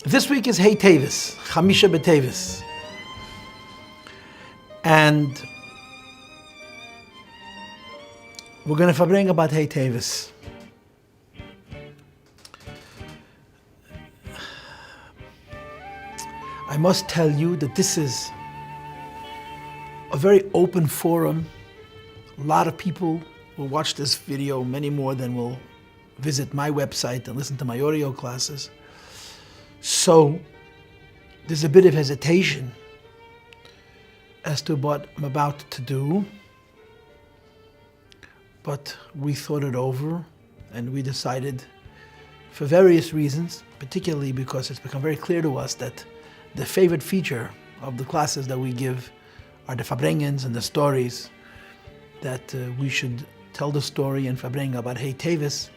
This week is Hey Teves, Chamisha B'Teves. And we're going to Farbrengen about Hey Teves. I must tell you that this is a very open forum. A lot of people will watch this video, many more than will visit my website and listen to my audio classes. So there's a bit of hesitation as to what I'm about to do, but we thought it over and we decided, for various reasons, particularly because it's become very clear to us that the favorite feature of the classes that we give are the Farbrengens and the stories, that we should tell the story in Farbrengen about Hey Teves,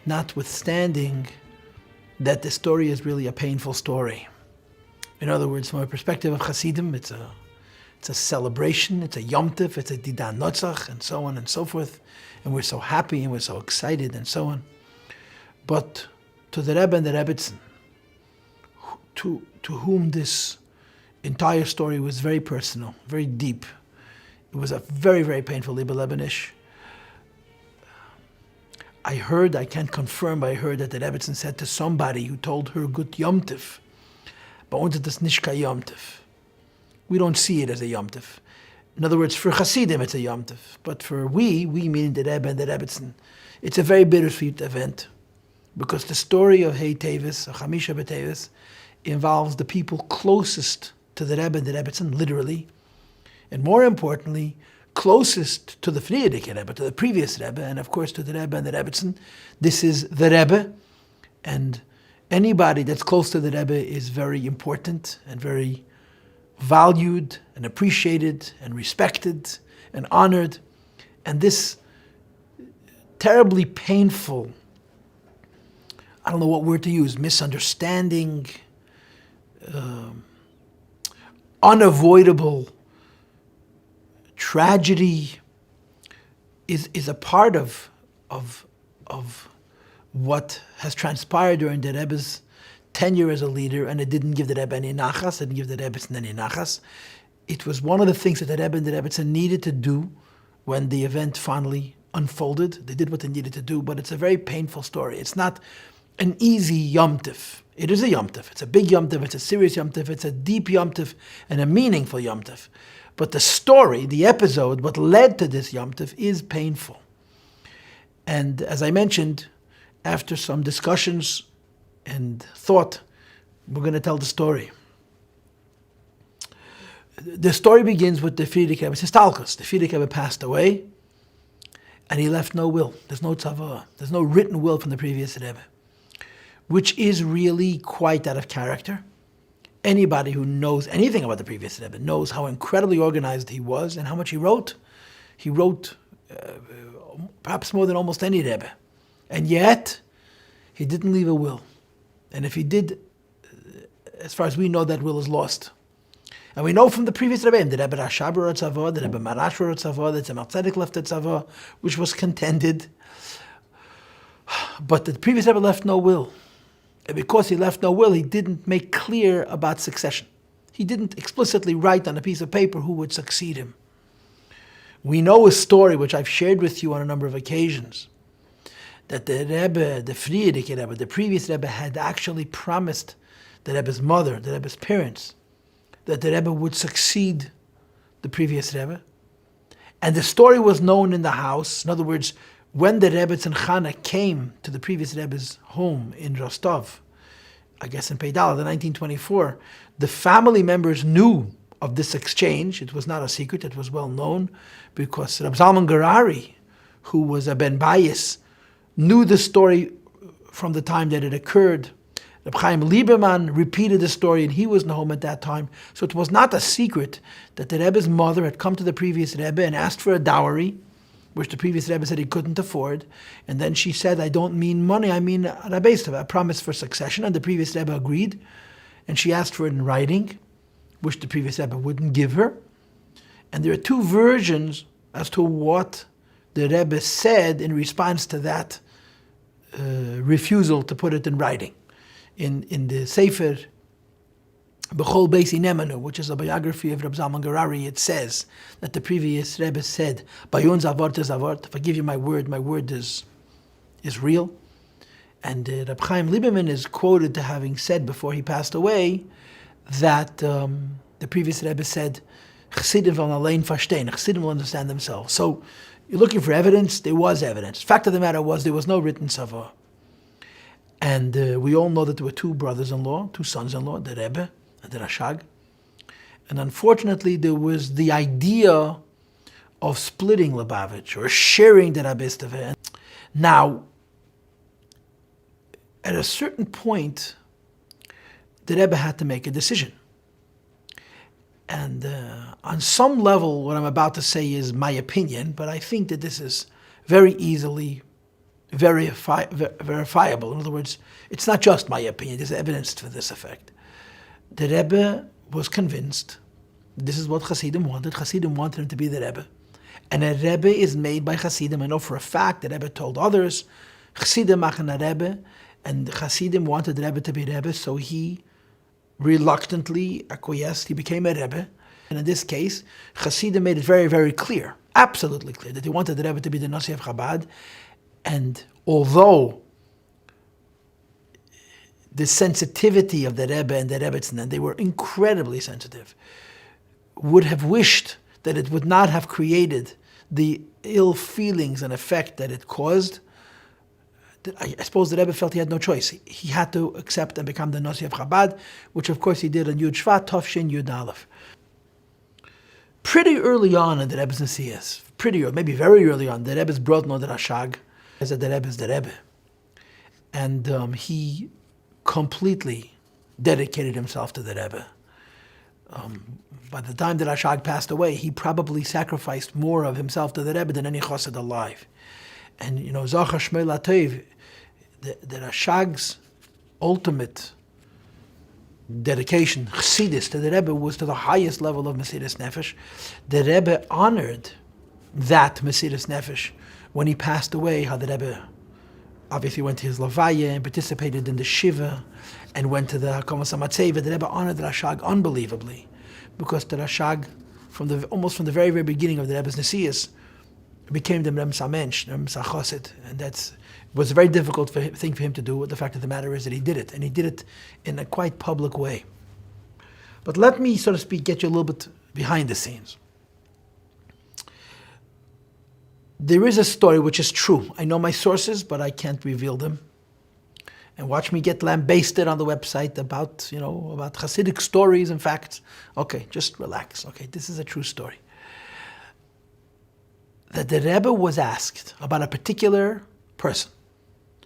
notwithstanding that the story is really a painful story. In other words, from a perspective of Hasidim, it's a celebration, it's a Yom Tov, it's a Didan Notzach, and so on and so forth. And we're so happy and we're so excited and so on. But to the Rebbe and the Rebbitzin, to whom this entire story was very personal, very deep, it was a very, very painful Liebe Lebenish. I can't confirm, but I heard that the Rebbitzin said to somebody who told her Gut Yom Tov, "Bei uns ist das nicht kein Yom Tov." We don't see it as a Yom Tov. In other words, for Hasidim it's a Yom Tov, but for we meaning the Rebbe and the Rebbitzin, it's a very bittersweet event, because the story of Hey Teves, or Chamisha B'Teves, involves the people closest to the Rebbe and the Rebbitzin, literally, and more importantly, closest to the Frierdiker Rebbe, to the previous Rebbe, and of course to the Rebbe and the Rebbitzin. This is the Rebbe, and anybody that's close to the Rebbe is very important and very valued and appreciated and respected and honored. And this terribly painful, I don't know what word to use, misunderstanding, unavoidable tragedy is a part of what has transpired during the Rebbe's tenure as a leader, and it didn't give the Rebbe any nachas, it didn't give the Rebbitzin any nachas. It was one of the things that the Rebbe and the Rebbitzin needed to do when the event finally unfolded. They did what they needed to do, but it's a very painful story. It's not an easy Yom Tov. It is a Yom Tov. It's a big Yom Tov, it's a serious Yom Tov, it's a deep Yom Tov, and a meaningful Yom Tov. But the story, the episode, what led to this Yom Tov is painful. And as I mentioned, after some discussions and thought, we're going to tell the story. The story begins with the Frierdiker Rebbe's Histalkus. The Frierdiker Rebbe passed away, and he left no will. There's no tzavah. There's no written will from the previous Rebbe, which is really quite out of character. Anybody who knows anything about the previous Rebbe knows how incredibly organized he was and how much he wrote. He wrote perhaps more than almost any Rebbe. And yet, he didn't leave a will. And if he did, as far as we know, that will is lost. And we know from the previous Rebbe, the Rebbe Rashab wrote tzavah, the Rebbe Marash wrote tzavah, the Tzemach Tzedek left a tzavah, which was contended. But the previous Rebbe left no will. And because he left no will, he didn't make clear about succession. He didn't explicitly write on a piece of paper who would succeed him. We know a story, which I've shared with you on a number of occasions, that the Rebbe, the Frierdiker Rebbe, the previous Rebbe, had actually promised the Rebbe's mother, the Rebbe's parents, that the Rebbe would succeed the previous Rebbe. And the story was known in the house. In other words, when the Rebbetzin Chana came to the previous Rebbe's home in Rostov, I guess in Peidal, in 1924, the family members knew of this exchange. It was not a secret, it was well known, because Reb Zalman Gerari, who was a Ben Bayis, knew the story from the time that it occurred. Reb Chaim Lieberman repeated the story, and he was in the home at that time. So it was not a secret that the Rebbe's mother had come to the previous Rebbe and asked for a dowry, which the previous Rebbe said he couldn't afford. And then she said, "I don't mean money, I mean a promise for succession." And the previous Rebbe agreed. And she asked for it in writing, which the previous Rebbe wouldn't give her. And there are two versions as to what the Rebbe said in response to that refusal to put it in writing. in the Sefer B'chol Beisi Nemanu, which is a biography of Reb Zalman Garari, it says that the previous Rebbe said, "Bayun zavart zavart." If I give you my word is real. And Reb Chaim Lieberman is quoted to having said before he passed away that the previous Rebbe said, "Chassidim will allein verstehen." Chassidim will understand themselves. So you're looking for evidence. There was evidence. Fact of the matter was there was no written tzava. And we all know that there were two brothers-in-law, two sons-in-law, the Rebbe and the Rashag. And unfortunately, there was the idea of splitting Lubavitch or sharing the Rabbistave. Now, at a certain point, the Rebbe had to make a decision. And on some level, what I'm about to say is my opinion, but I think that this is very easily verifiable. In other words, it's not just my opinion, there's evidence to this effect. The Rebbe was convinced this is what Hasidim wanted. Hasidim wanted him to be the Rebbe. And a Rebbe is made by Hasidim. I know for a fact the Rebbe told others, Hasidim machen a Rebbe, and Hasidim wanted the Rebbe to be Rebbe, so he reluctantly acquiesced. He became a Rebbe. And in this case, Hasidim made it very, very clear, absolutely clear, that they wanted the Rebbe to be the Nasi of Chabad. And although the sensitivity of the Rebbe and the Rebbetzin, they were incredibly sensitive, would have wished that it would not have created the ill feelings and effect that it caused, I suppose the Rebbe felt he had no choice. He had to accept and become the Nasi of Chabad, which of course he did on Yud Shvat, Tov Yud Aleph. Pretty early on in the Rebbe's Nasias, maybe very early on, the Rebbe's brought no the Rashag, as the Rebbe is the Rebbe. And he completely dedicated himself to the Rebbe. By the time that Rashag passed away, he probably sacrificed more of himself to the Rebbe than any chassid alive. And Zachar Shmei Latev, the Rashag's ultimate dedication, chassidus, to the Rebbe was to the highest level of Mesiras Nefesh. The Rebbe honored that Mesiras Nefesh when he passed away. How the Rebbe obviously went to his Levaya and participated in the Shiva and went to the Hakomas HaMatzeva. The Rebbe honored the Rashag unbelievably, because the Rashag, almost from the very, very beginning of the Rebbe's Nesias, became the Rem Samensh, Rem Sachosid, and that was a very difficult thing for him to do. The fact of the matter is that he did it, and he did it in a quite public way. But let me, so to speak, get you a little bit behind the scenes. There is a story which is true. I know my sources, but I can't reveal them. And watch me get lambasted on the website about Hasidic stories and facts. Okay, just relax. Okay, this is a true story. That the Rebbe was asked about a particular person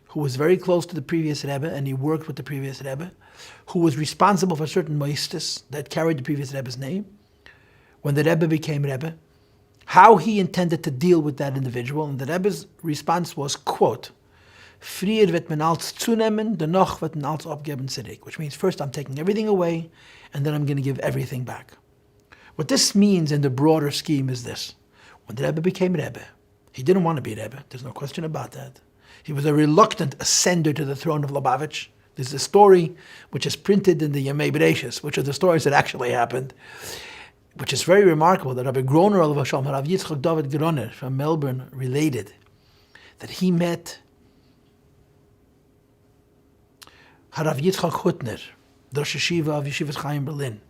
who was very close to the previous Rebbe, and he worked with the previous Rebbe, who was responsible for certain moistus that carried the previous Rebbe's name. When the Rebbe became Rebbe, how he intended to deal with that individual, and the Rebbe's response was, quote, "Frier wird man als zunehmen, dennoch wird man als abgeben zurück," which means first I'm taking everything away, and then I'm going to give everything back. What this means in the broader scheme is this. When the Rebbe became Rebbe, he didn't want to be Rebbe. There's no question about that. He was a reluctant ascender to the throne of Lubavitch. There's a story which is printed in the Yemei Bereshis, which are the stories that actually happened, which is very remarkable, that Rabbi Groner, Rav Yitzchak David Groner from Melbourne, related that he met Harav Yitzchak Hutner, the Rosh Yeshiva of Yeshivas Chaim Berlin,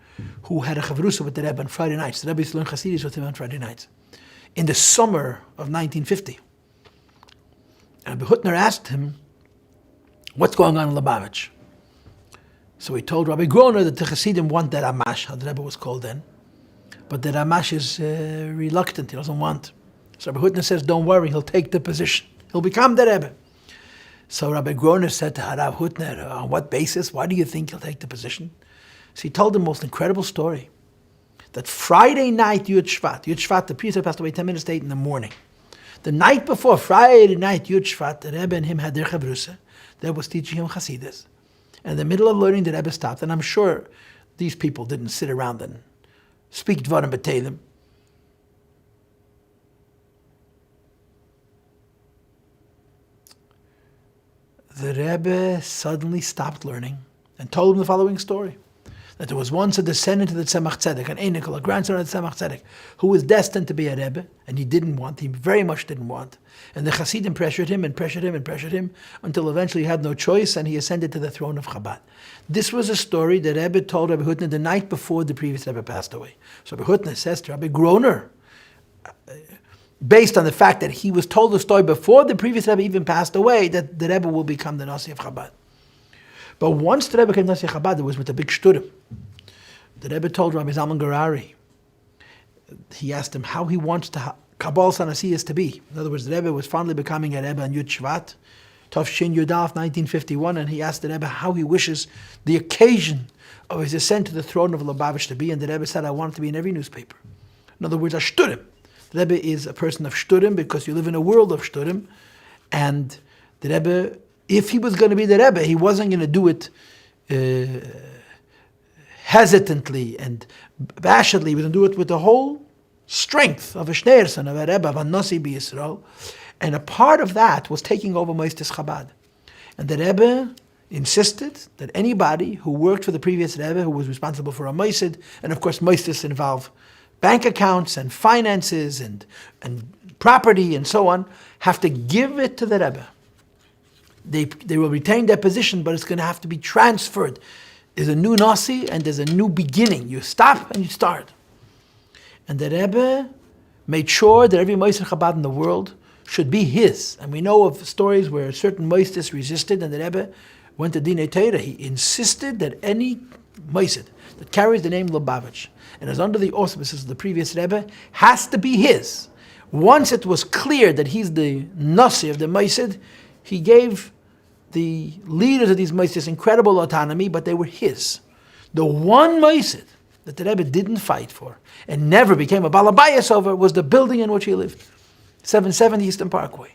who had a chavrusa with the Rebbe on Friday nights. The Rebbe used to learn Hasidus with him on Friday nights, in the summer of 1950. And Rabbi Hutner asked him, what's going on in Lubavitch? So he told Rabbi Groner that the Hasidim want the Ramash, how the Rebbe was called then, but the Ramash is reluctant, he doesn't want. So Rabbi Hutner says, don't worry, he'll take the position. He'll become the Rebbe. So Rabbi Groner said to Harav Hutner, on what basis? Why do you think he'll take the position? So he told the most incredible story, that Friday night, Yud Shvat, the priest had passed away 10 minutes late in the morning. The night before, Friday night, Yud Shvat, the Rebbe and him had their chavrusa. The Rebbe was teaching him Hasidus. And in the middle of learning, the Rebbe stopped. And I'm sure these people didn't sit around and speak Dvarim B'Teilim. The Rebbe suddenly stopped learning and told him the following story. That there was once a descendant of the Tzemach Tzedek, an Einikal, a grandson of the Tzemach Tzedek, who was destined to be a Rebbe, and he very much didn't want. And the Hasidim pressured him and pressured him and pressured him until eventually he had no choice and he ascended to the throne of Chabad. This was a story that Rebbe told Rabbi Hutner the night before the previous Rebbe passed away. So Rabbi Hutner says to Rabbi Groner, based on the fact that he was told the story before the previous Rebbe even passed away, that the Rebbe will become the Nasi of Chabad. But once the Rebbe became Nasi of Chabad, it was with a big shturim. The Rebbe told Rabbi Zalman Garari, he asked him how he wants Kabbalah Sanasiyas to be. In other words, the Rebbe was finally becoming a Rebbe on Yud Shvat, Tov Shin Yudaf, 1951, and he asked the Rebbe how he wishes the occasion of his ascent to the throne of Lubavitch to be, and the Rebbe said, I want it to be in every newspaper. In other words, a shturim. The Rebbe is a person of shturim because you live in a world of shturim, and the Rebbe, if he was going to be the Rebbe, he wasn't going to do it hesitantly and bashedly. He was going to do it with the whole strength of a Shneerson, of a Rebbe, of a Nasi B'Yisrael. And a part of that was taking over Moistis Chabad. And the Rebbe insisted that anybody who worked for the previous Rebbe, who was responsible for a Moisid, and of course Moistis involve bank accounts and finances and property and so on, have to give it to the Rebbe. They will retain their position, but it's going to have to be transferred. There's a new Nasi and there's a new beginning. You stop and you start. And the Rebbe made sure that every Moised Chabad in the world should be his. And we know of stories where certain Moisdes resisted, and the Rebbe went to Dinei Torah. He insisted that any Moised that carries the name Lubavitch and is under the auspices of the previous Rebbe has to be his. Once it was clear that he's the Nasi of the Moised, he gave the leaders of these Moisdes incredible autonomy, but they were his. The one Moised that the Rebbe didn't fight for and never became a balabayas over was the building in which he lived, 770 Eastern Parkway.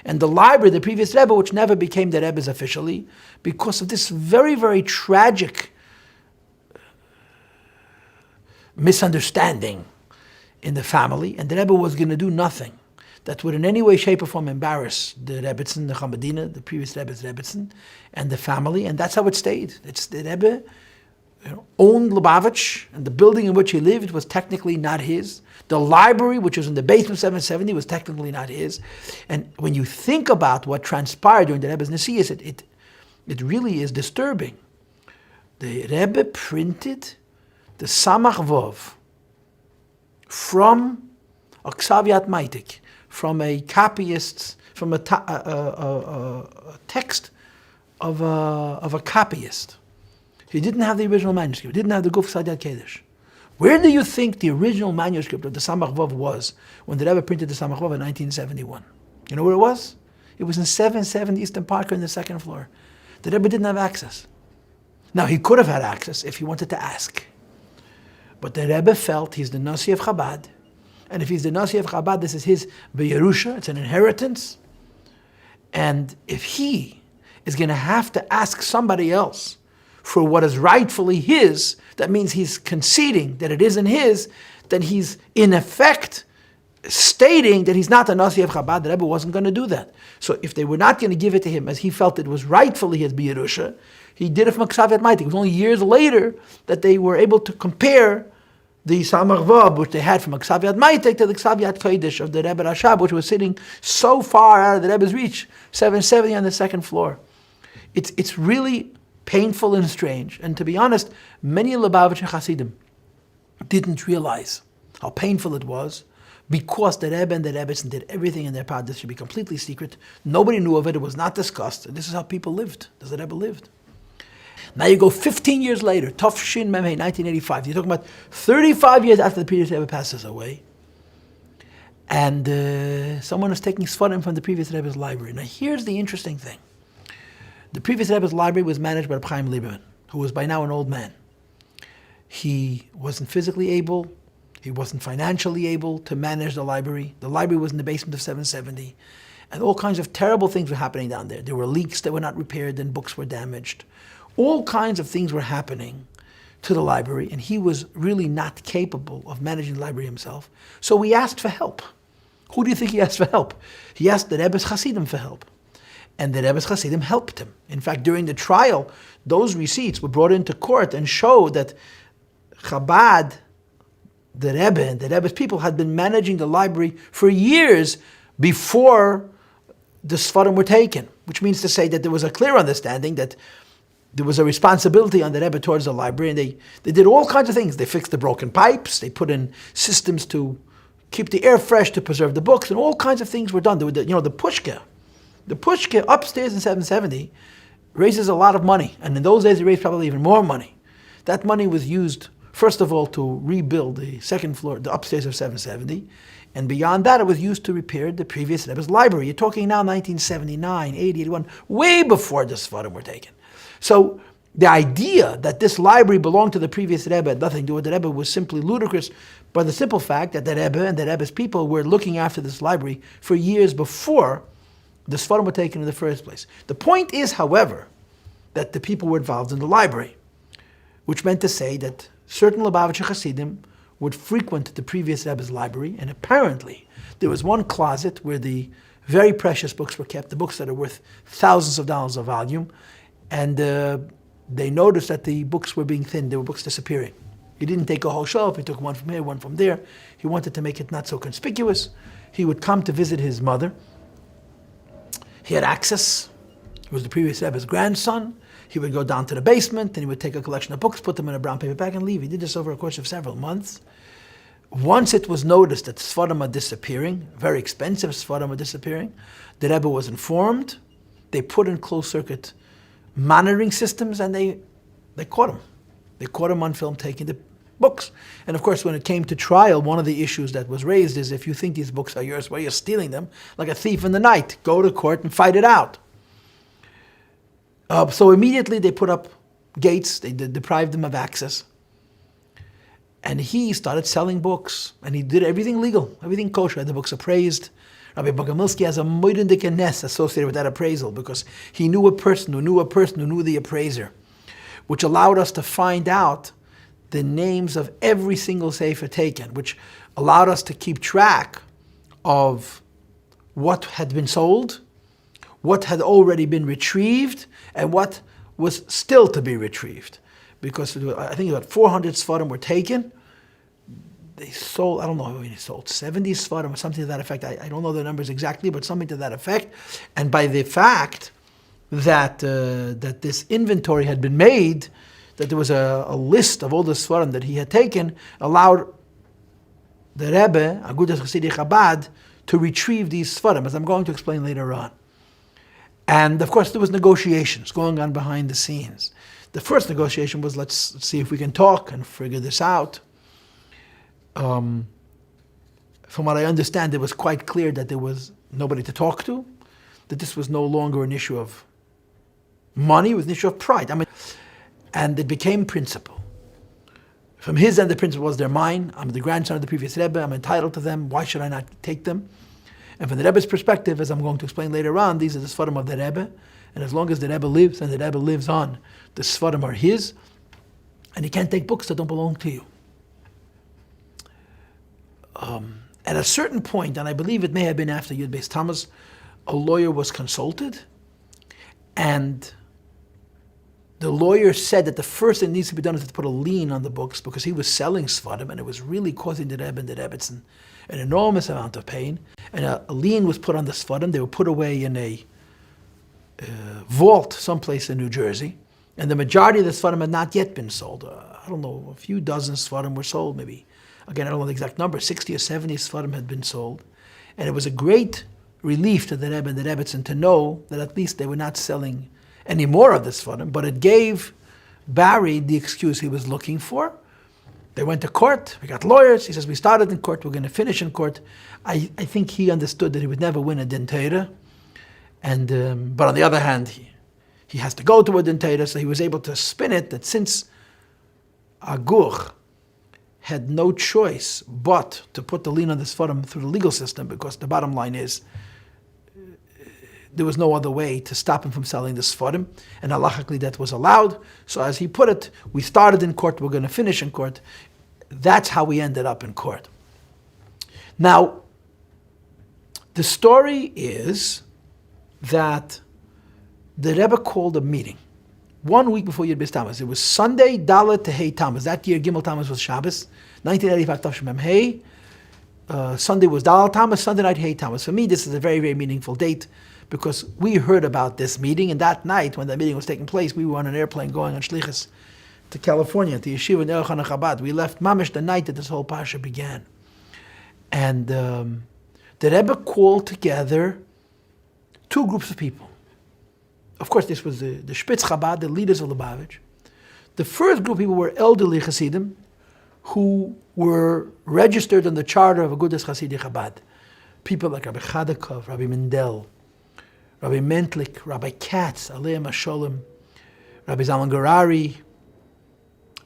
And the library, the previous Rebbe, which never became the Rebbe's officially, because of this very, very tragic misunderstanding in the family, and the Rebbe was going to do nothing that would in any way, shape, or form embarrass the Rebbitzin, the Chamadina, the previous Rebbe's Rebbitzin, and the family, and that's how it stayed. It's the Rebbe owned Lubavitch, and the building in which he lived was technically not his. The library, which was in the basement of 770, was technically not his. And when you think about what transpired during the Rebbe's Nesiyas, it really is disturbing. The Rebbe printed the Samach Vov from Oksaviat Maitik, from a copyist, from a text of a copyist. He didn't have the original manuscript. He didn't have the Guf Sadat Kedesh. Where do you think the original manuscript of the Samach Vov was when the Rebbe printed the Samach Vov in 1971? You know where it was? It was in 770 Eastern Parker in the second floor. The Rebbe didn't have access. Now, he could have had access if he wanted to ask. But the Rebbe felt he's the Nasi of Chabad. And if he's the Nasi of Chabad, this is his B'Yerusha, it's an inheritance. And if he is going to have to ask somebody else for what is rightfully his, that means he's conceding that it isn't his, then he's in effect stating that he's not a Nasi of Chabad. The Rebbe wasn't going to do that. So if they were not going to give it to him as he felt it was rightfully his B'Yerusha, he did it from Ksavet Maitik. It was only years later that they were able to compare the Samach Vav, which they had from Ksavet Maitik, to the Ksavet Kodesh of the Rebbe Rashab, which was sitting so far out of the Rebbe's reach, 770 on the second floor. It's really painful and strange. And to be honest, many Lubavitcher Hasidim didn't realize how painful it was because the Rebbe and the Rebbitzin did everything in their power. This should be completely secret. Nobody knew of it. It was not discussed. And this is how people lived. This is how the Rebbe lived. Now you go 15 years later, Tov Shin Memhei, 1985. You're talking about 35 years after the previous Rebbe passes away. And someone is taking Sfarim from the previous Rebbe's library. Now here's the interesting thing. The previous Rebbe's library was managed by Reb Chaim Lieberman, who was by now an old man. He wasn't physically able, he wasn't financially able to manage the library. The library was in the basement of 770. And all kinds of terrible things were happening down there. There were leaks that were not repaired and books were damaged. All kinds of things were happening to the library, and he was really not capable of managing the library himself. So he asked for help. Who do you think he asked for help? He asked the Rebbe's Hasidim for help. and the Rebbe's Hasidim helped him. In fact, during the trial, those receipts were brought into court and showed that Chabad, the Rebbe, and the Rebbe's people had been managing the library for years before the Sfarim were taken, which means to say that there was a clear understanding that there was a responsibility on the Rebbe towards the library, and they did all kinds of things. They fixed the broken pipes, they put in systems to keep the air fresh, to preserve the books, and all kinds of things were done. The pushka. The pushka upstairs in 770 raises a lot of money, and in those days it raised probably even more money. That money was used, first of all, to rebuild the second floor, the upstairs of 770, and beyond that it was used to repair the previous Rebbe's library. You're talking now 1979, 80, 81, way before the Sfarim were taken. So the idea that this library belonged to the previous Rebbe had nothing to do with the Rebbe was simply ludicrous, by the simple fact that the Rebbe and the Rebbe's people were looking after this library for years before the Sfarim were taken in the first place. The point is, however, that the people were involved in the library, which meant to say that certain Lubavitcher Hasidim would frequent the previous Rebbe's library, and apparently there was one closet where the very precious books were kept, the books that are worth thousands of dollars a volume, and they noticed that the books were being thinned, there were books disappearing. He didn't take a whole shelf, he took one from here, one from there. He wanted to make it not so conspicuous. He would come to visit his mother. He had access. He was the previous Rebbe's grandson. He would go down to the basement, and he would take a collection of books, put them in a brown paper bag, and leave. He did this over a course of several months. Once it was noticed that Sfarim are disappearing, very expensive Sfarim are disappearing, the Rebbe was informed. They put in closed-circuit monitoring systems, and they caught him. They caught him on film taking the books. And of course, when it came to trial, one of the issues that was raised is, if you think these books are yours, well, you're stealing them like a thief in the night. Go to court and fight it out. So immediately they put up gates, they deprived him of access. And he started selling books, and he did everything legal, everything kosher. Had the books appraised. Rabbi Bogomilsky has a moidendik ness associated with that appraisal, because he knew a person who knew the appraiser, which allowed us to find out the names of every single sefer taken, which allowed us to keep track of what had been sold, what had already been retrieved, and what was still to be retrieved. Because I think about 400 Sfarim were taken. They sold, I don't know how many sold, 70 Sfarim or something to that effect. I don't know the numbers exactly, but something to that effect. And by the fact that this inventory had been made, that there was a list of all the Sfarim that he had taken, allowed the Rebbe, Agudas Chassidi Chabad, to retrieve these Sfarim, as I'm going to explain later on. And of course there was negotiations going on behind the scenes. The first negotiation was, let's see if we can talk and figure this out. From what I understand, it was quite clear that there was nobody to talk to, that this was no longer an issue of money, it was an issue of pride. And it became principle. From his end, the principle was, they're mine. I'm the grandson of the previous Rebbe. I'm entitled to them. Why should I not take them? And from the Rebbe's perspective, as I'm going to explain later on, these are the Sfarim of the Rebbe. And as long as the Rebbe lives and the Rebbe lives on, the Sfarim are his. And you can't take books that don't belong to you. At a certain point, and I believe it may have been after Yud Beis Tammuz, a lawyer was consulted. And the lawyer said that the first thing that needs to be done is to put a lien on the books, because he was selling Sfarim and it was really causing the Rebbe and the Rebbetzin an enormous amount of pain. And a lien was put on the Sfarim. They were put away in a vault someplace in New Jersey. And the majority of the Sfarim had not yet been sold. I don't know, a few dozen Sfarim were sold, maybe. Again, I don't know the exact number, 60 or 70 Sfarim had been sold. And it was a great relief to the Rebbe and the Rebbetzin to know that at least they were not selling any more of this Sfarim, but it gave Barry the excuse he was looking for. They went to court, we got lawyers, he says, we started in court, we're going to finish in court. I think he understood that he would never win a Din Torah. And but on the other hand, he has to go to a Din Torah, so he was able to spin it that since Agur had no choice but to put the lien on this Sfarim through the legal system, because the bottom line is there was no other way to stop him from selling the Sfarim, and halachically that was allowed. So as he put it, we started in court, we're going to finish in court. That's how we ended up in court. Now, the story is that the Rebbe called a meeting 1 week before Yud B'Is Tammuz. It was Sunday, Dalet to Hey Tammuz. That year, Gimel Tammuz was Shabbos, 1985 Tavshim Mem Hey. Sunday was Dalet Tammuz, Sunday night Hey Tammuz. For me, this is a very, very meaningful date because we heard about this meeting, and that night, when that meeting was taking place, we were on an airplane going on Shlichus to California, to Yeshiva Ner Chana Chabad. We left Mamish the night that this whole Pasha began. And the Rebbe called together two groups of people. Of course, this was the Spitz Chabad, the leaders of Lubavitch. The first group of people were elderly Hasidim who were registered on the charter of Agudas Hasidic Chabad. People like Rabbi Chadakov, Rabbi Mendel, Rabbi Mentlik, Rabbi Katz, Aleim Hasholem, Rabbi Zalman Garari.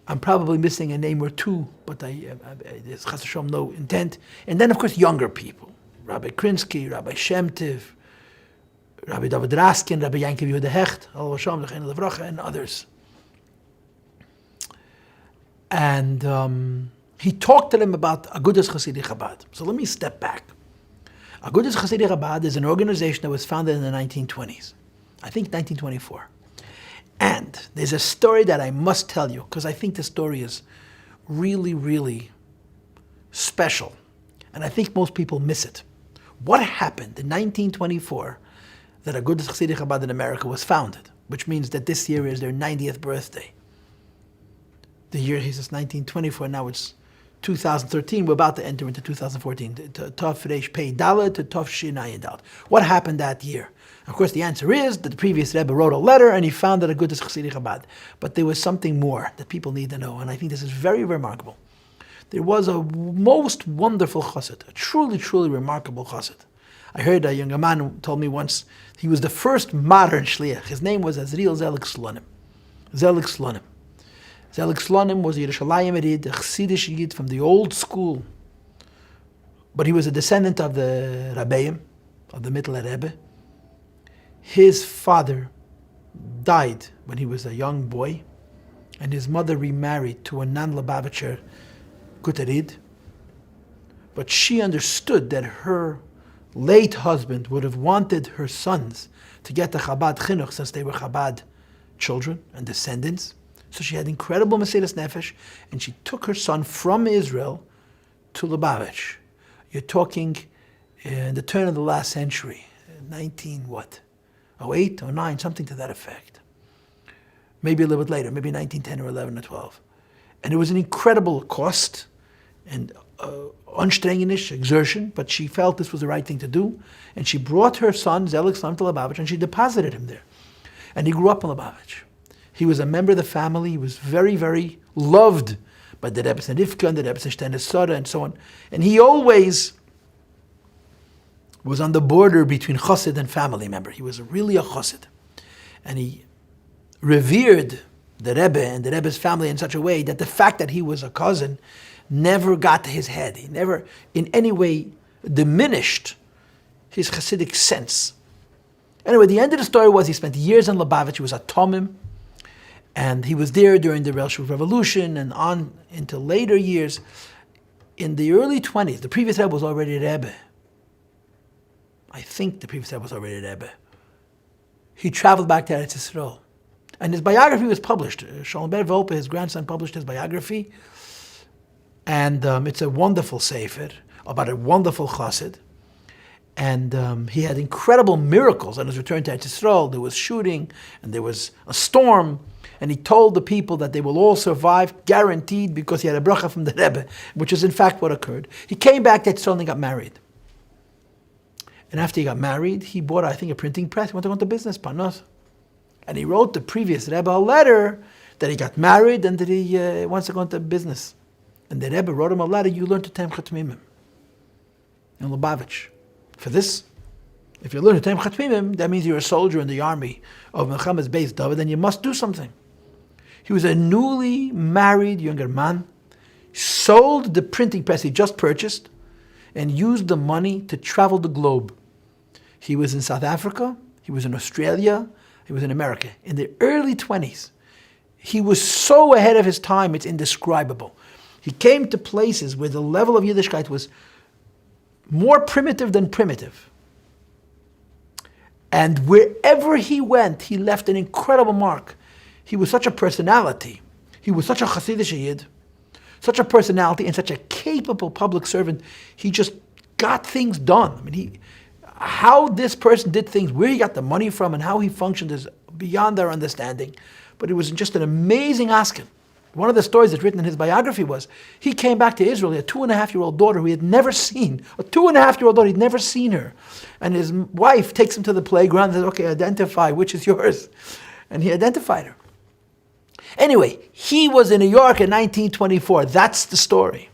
I'm probably missing a name or two, but there's Chas Hashem no intent. And then, of course, younger people. Rabbi Krinsky, Rabbi Shemtiv, Rabbi David Raskin, Rabbi Yankiv Yehuda Hecht, and others. And he talked to them about Agudas Chassidic Chabad. So let me step back. Agudas Chassidic Chabad is an organization that was founded in the 1920s. I think 1924. And there's a story that I must tell you, because I think the story is really, really special. And I think most people miss it. What happened in 1924 that Agudas Chassidic Chabad in America was founded, which means that this year is their 90th birthday. The year, he says 1924, now it's 2013, we're about to enter into 2014, Tov Reish Pei Dalet to Tov Shin Ayin Dalet. What happened that year? Of course, the answer is that the previous Rebbe wrote a letter and he founded Agudas Chassidic Chabad. But there was something more that people need to know, and I think this is very remarkable. There was a most wonderful chassid, a truly, truly remarkable chassid. I heard a young man who told me once he was the first modern shliach. His name was Azriel Zelig Slonim. Zelig Slonim. Zelig Slonim was a Yerushalayim Yid, a Chassidish Yid from the old school. But he was a descendant of the Rabbeim, of the Mittler Rebbe. His father died when he was a young boy, and his mother remarried to a non-Lubavitcher Guterid. But she understood that her late husband would have wanted her sons to get the Chabad Chinuch since they were Chabad children and descendants. So she had incredible Mesiras Nefesh, and she took her son from Israel to Lubavitch. You're talking in the turn of the last century, 08, 09, something to that effect. Maybe a little bit later, maybe 1910 or 11 or 12. And it was an incredible cost and anstrengenish exertion, but she felt this was the right thing to do. And she brought her son, Zelig Slonim, to Lubavitch, and she deposited him there. And he grew up in Lubavitch. He was a member of the family. He was very, very loved by the Rebbe Rivka and the Rebbe Shtener Sora and so on. And he always was on the border between chassid and family member. He was really a chassid. And he revered the Rebbe and the Rebbe's family in such a way that the fact that he was a cousin never got to his head. He never in any way diminished his chassidic sense. Anyway, the end of the story was he spent years in Lubavitch. He was a Tomim. And he was there during the Bolshevik Revolution and on into later years. In the early 20s, the previous Rebbe was already Rebbe. I think the previous Rebbe was already Rebbe. He traveled back to Eretz Yisrael. And his biography was published. Shalom Ber Volpe, his grandson, published his biography. And it's a wonderful sefer about a wonderful chassid. And he had incredible miracles on his return to Eretz Yisrael. There was shooting, and there was a storm. And he told the people that they will all survive, guaranteed, because he had a bracha from the Rebbe, which is in fact what occurred. He came back to Eretz Yisrael and got married. And after he got married, he bought, I think, a printing press. He went to go into business, panos. And he wrote the previous Rebbe a letter that he got married and that he wants to go into business. And the Rebbe wrote him a letter, you learn to Tem Chatmimim in Lubavitch. For this, if you learn to Tem Chatmimim, that means you're a soldier in the army of Melchamas Beis David, then you must do something. He was a newly married younger man, sold the printing press he just purchased, and used the money to travel the globe. He was in South Africa, he was in Australia, he was in America. In the early 20s, he was so ahead of his time, it's indescribable. He came to places where the level of Yiddishkeit was more primitive than primitive. And wherever he went, he left an incredible mark. He was such a personality. He was such a Hasidic Yid, such a personality and such a capable public servant. He just got things done. I mean, how this person did things, where he got the money from, and how he functioned is beyond our understanding. But it was just an amazing asking. One of the stories that's written in his biography was he came back to Israel. He had a 2.5-year-old daughter who he had never seen. A 2.5-year-old daughter, he'd never seen her. And his wife takes him to the playground and says, okay, identify, which is yours? And he identified her. Anyway, he was in New York in 1924. That's the story.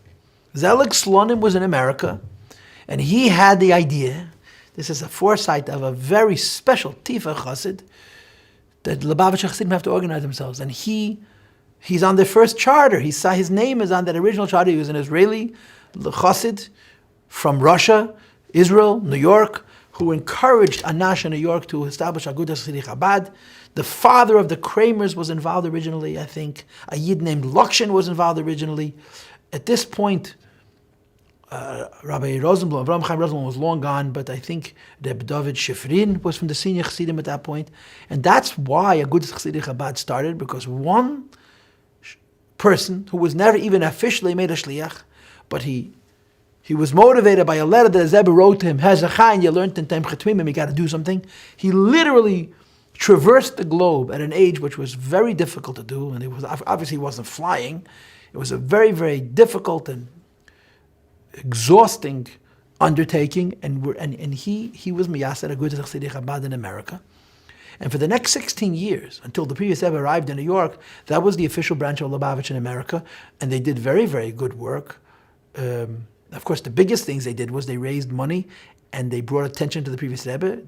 Zelig Slonim was in America, and he had the idea, this is a foresight of a very special Tifa Chassid, that Lubavitcher Chassidim have to organize themselves. And he's on the first charter. His name is on that original charter. He was an Israeli Chassid from Russia, Israel, New York, who encouraged Anash in New York to establish Agudas Chassidim Chabad. The father of the Kramers was involved originally, I think. A Yid named Lakshin was involved originally. At this point, Rabbi Rosenblum, Avraham Chaim Rosenblum was long gone, but I think Reb David Shifrin was from the senior Chassidim at that point. And that's why Agudas Chassidim Chabad started, because one person who was never even officially made a shliach, but he was motivated by a letter that the Rebbe wrote to him, Hazachain, you learned in Time Chetmimim, you got to do something. He literally traversed the globe at an age which was very difficult to do, and it was obviously he wasn't flying. It was a very, very difficult and exhausting undertaking, and he was miyaseh Agudas Chassidim Chabad in America. And for the next 16 years, until the previous Rebbe arrived in New York, that was the official branch of Lubavitch in America, and they did very, very good work. Of course, the biggest things they did was they raised money, and they brought attention to the previous Rebbe.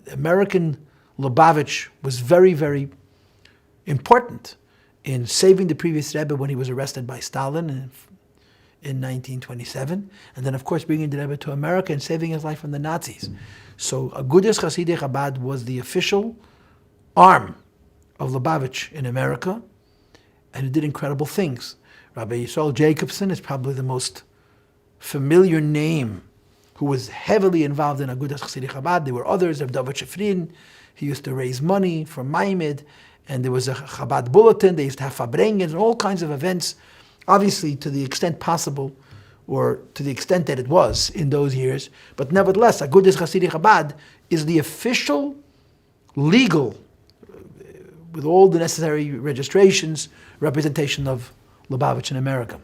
The American Lubavitch was very, very important in saving the previous Rebbe when he was arrested by Stalin in 1927, and then of course bringing the Rebbe to America and saving his life from the Nazis. So Agudas Chassidim Chabad was the official arm of Lubavitch in America, and it did incredible things. Rabbi Yisrael Jacobson is probably the most familiar name who was heavily involved in Agudas Chassidim Chabad. There were others, Reb David Shifrin. He used to raise money for Maimid, and there was a Chabad bulletin. They used to have Farbrengen and all kinds of events, obviously to the extent possible, or to the extent that it was in those years. But nevertheless, Agudas Chassidim Chabad is the official, legal, with all the necessary registrations, representation of Lubavitch in America.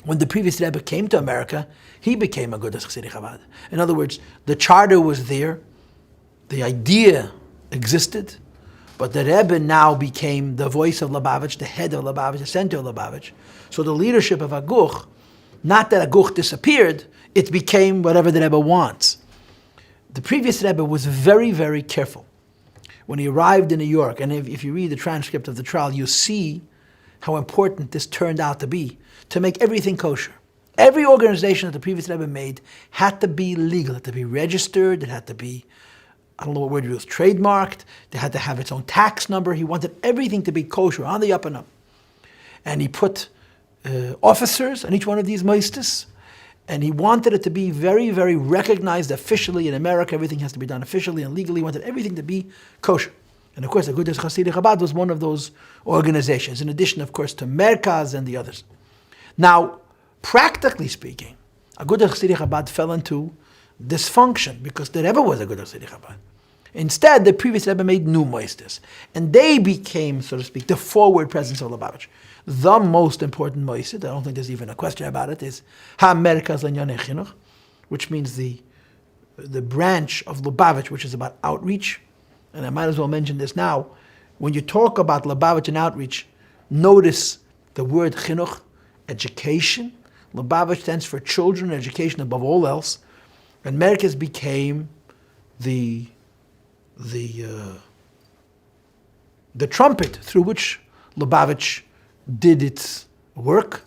When the previous Rebbe came to America, he became Agudas Chassidim Chabad. In other words, the charter was there, the idea existed, but the Rebbe now became the voice of Lubavitch, the head of Lubavitch, the center of Lubavitch. So the leadership of Aguch, not that Aguch disappeared, it became whatever the Rebbe wants. The previous Rebbe was very, very careful. When he arrived in New York, and if you read the transcript of the trial, you see how important this turned out to be, to make everything kosher. Every organization that the previous Rebbe made had to be legal, had to be registered, it had to be, I don't know what word it was, trademarked, they had to have its own tax number. He wanted everything to be kosher, on the up and up. And he put officers on each one of these moistus, and he wanted it to be very, very recognized officially in America. Everything has to be done officially and legally. He wanted everything to be kosher. And of course, Agudas Chassidim Chabad was one of those organizations, in addition, of course, to Merkaz and the others. Now, practically speaking, Agudas Chassidim Chabad fell into dysfunction because the Rebbe was Agudas Chassidim Chabad. Instead, the previous Rebbe made new moistus, and they became, so to speak, the forward presence of Lubavitch. The most important moistus, I don't think there's even a question about it, is Ha-Merkaz L'Inyanei Chinuch, which means the branch of Lubavitch, which is about outreach. And I might as well mention this now. When you talk about Lubavitch and outreach, notice the word chinuch, education. Lubavitch stands for children, education above all else. And Merkaz became the trumpet through which Lubavitch did its work.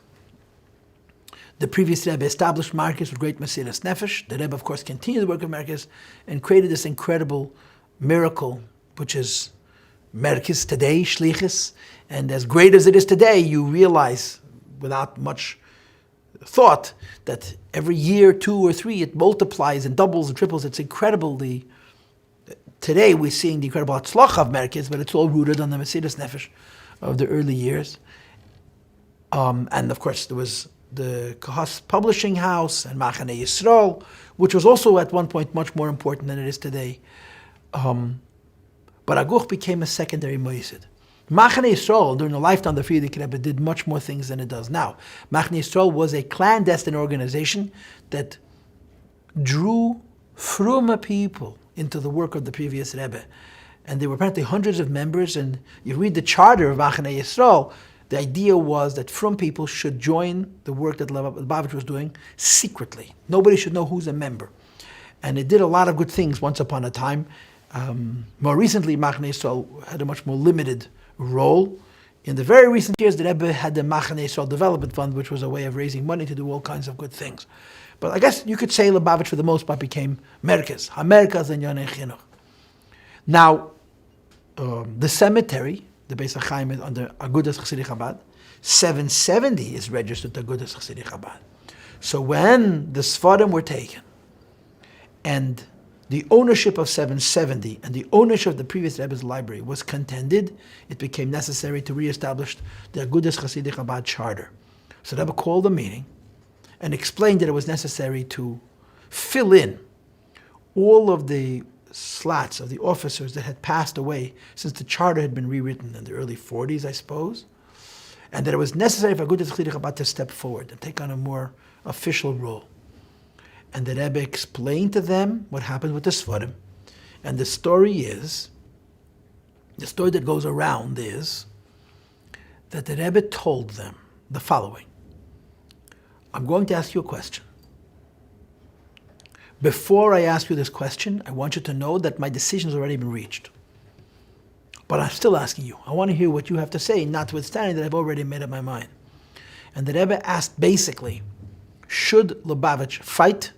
The previous Rebbe established Merkaz with great Mesiras Nefesh. The Rebbe, of course, continued the work of Merkaz and created this incredible miracle, which is Merkaz today, Shlichus. And as great as it is today, you realize, without much thought, that every year, 2 or 3, it multiplies and doubles and triples. It's incredible, the Today we're seeing the incredible Hatzlach of Merkez, but it's all rooted on the Mesiras Nefesh of the early years. And of course there was the Kahas Publishing House and Machane Yisrael, which was also at one point much more important than it is today. But Aguch became a secondary moisid. Machane Yisrael, during the lifetime of the Frierdiker Rebbe, did much more things than it does now. Machane Yisrael was a clandestine organization that drew fruma people into the work of the previous Rebbe. And there were apparently hundreds of members, and you read the charter of Machane Yisrael, the idea was that frum people should join the work that Lubavitch was doing secretly. Nobody should know who's a member. And it did a lot of good things once upon a time. More recently, Machane Yisrael had a much more limited role. In the very recent years, the Rebbe had the Machane Yisrael Development Fund, which was a way of raising money to do all kinds of good things. But I guess you could say Lubavitch, for the most part, became Merkez. HaMerkaz and Yonei Chinuch. Now, the cemetery, the Beis HaChaim, is under Agudas Chassidei Chabad. 770 is registered to Agudas Chassidei Chabad. So when the Sfarim were taken, and the ownership of 770 and the ownership of the previous Rebbe's library was contended, it became necessary to reestablish the Agudas Chassidei Chabad charter. So the Rebbe called a meeting and explained that it was necessary to fill in all of the slats of the officers that had passed away since the charter had been rewritten in the early 40s, I suppose, and that it was necessary for Agudas Chassidei Chabad to step forward and take on a more official role. And the Rebbe explained to them what happened with the Sfarim. And the story that goes around is that the Rebbe told them the following. I'm going to ask you a question. Before I ask you this question, I want you to know that my decision has already been reached. But I'm still asking you. I want to hear what you have to say, notwithstanding that I've already made up my mind. And the Rebbe asked basically, should Lubavitch fight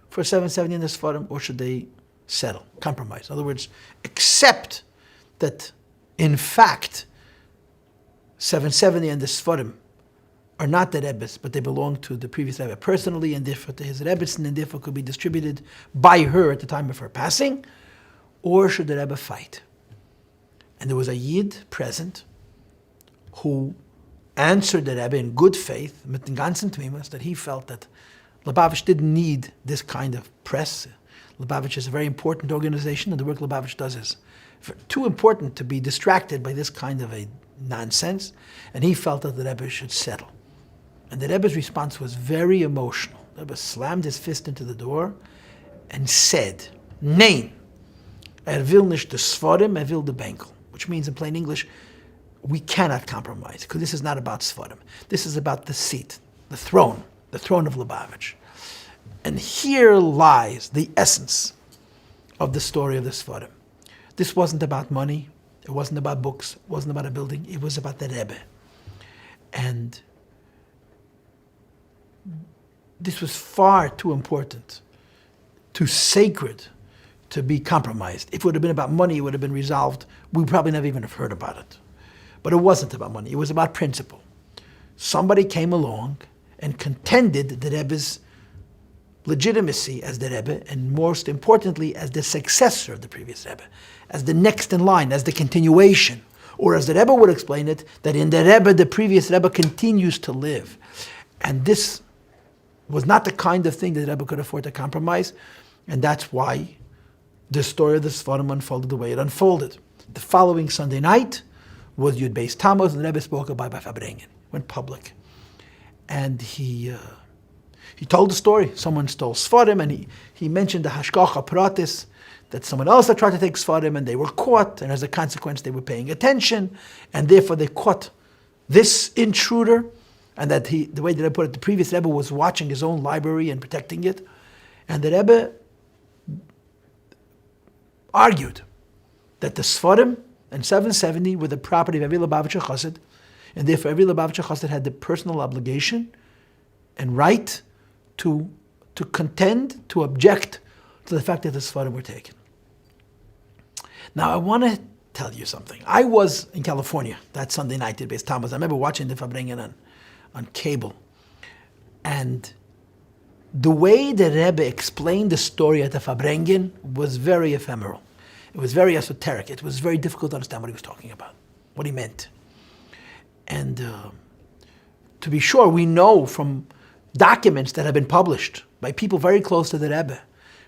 for 770 in this forum, or should they settle, compromise? In other words, accept that, in fact, 770 and the Sfarim are not the Rebbe's, but they belong to the previous Rebbe personally, and therefore to his Rebbetzin, and therefore could be distributed by her at the time of her passing, or should the Rebbe fight? And there was a Yid present who answered the Rebbe in good faith, mit den ganzen Tmimus, that he felt that Lubavitch didn't need this kind of press. Lubavitch is a very important organization, and the work Lubavitch does is too important to be distracted by this kind of a nonsense, and he felt that the Rebbe should settle. And the Rebbe's response was very emotional. The Rebbe slammed his fist into the door and said, Nein, will nicht de Sfarim, will de Benkel, which means in plain English, we cannot compromise, because this is not about Sfarim. This is about the seat, the throne of Lubavitch. And here lies the essence of the story of the Sfarim. This wasn't about money, it wasn't about books, it wasn't about a building, it was about the Rebbe. And this was far too important, too sacred to be compromised. If it would have been about money, it would have been resolved. We would probably never even have heard about it. But it wasn't about money, it was about principle. Somebody came along and contended the Rebbe's legitimacy as the Rebbe, and most importantly, as the successor of the previous Rebbe, as the next in line, as the continuation, or as the Rebbe would explain it, that in the Rebbe, the previous Rebbe continues to live. And this was not the kind of thing that the Rebbe could afford to compromise, and that's why the story of the Sfarim unfolded the way it unfolded. The following Sunday night was Yud Beis Tammuz, and the Rebbe spoke about by Farbrengen, went public. And he told the story. Someone stole Sfarim, and he mentioned the Hashgacha Pratis, that someone else had tried to take Sfarim, and they were caught, and as a consequence they were paying attention, and therefore they caught this intruder, and that the way that I put it, the previous Rebbe was watching his own library and protecting it, and the Rebbe argued that the Sfarim and 770 were the property of every Lubavitcher Chassid, and therefore every Lubavitcher Chassid had the personal obligation and right to contend, to object to the fact that the Sfarim were taken. Now I want to tell you something. I was in California that Sunday night at Beis Tammuz. I remember watching the Farbrengen on cable. And the way the Rebbe explained the story at the Farbrengen was very ephemeral. It was very esoteric. It was very difficult to understand what he was talking about, what he meant. And to be sure, we know from documents that have been published by people very close to the Rebbe,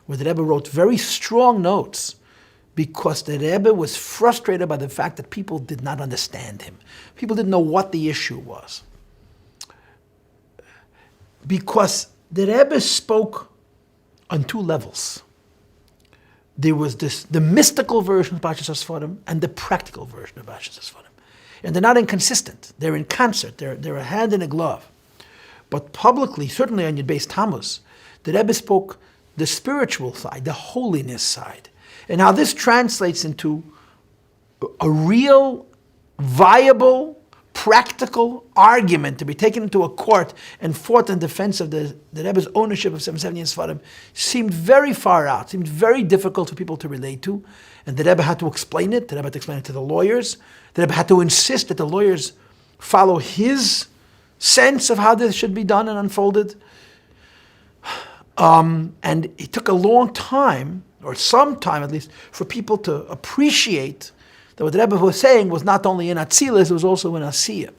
where the Rebbe wrote very strong notes because the Rebbe was frustrated by the fact that people did not understand him. People didn't know what the issue was. Because the Rebbe spoke on two levels. There was the mystical version of Parshas HaSfarim and the practical version of Parshas HaSfarim. And they're not inconsistent. They're in concert. They're a hand in a glove. But publicly, certainly on Yud Beis Tammuz, the Rebbe spoke the spiritual side, the holiness side, and how this translates into a real, viable, practical argument to be taken into a court and fought in defense of the Rebbe's ownership of 770 Sfarim seemed very far out, seemed very difficult for people to relate to. And the Rebbe had to explain it. The Rebbe had to explain it to the lawyers. The Rebbe had to insist that the lawyers follow his sense of how this should be done and unfolded. And it took a long time, or some time at least, for people to appreciate that what the Rebbe was saying was not only in Atzilus, it was also in Asiyah.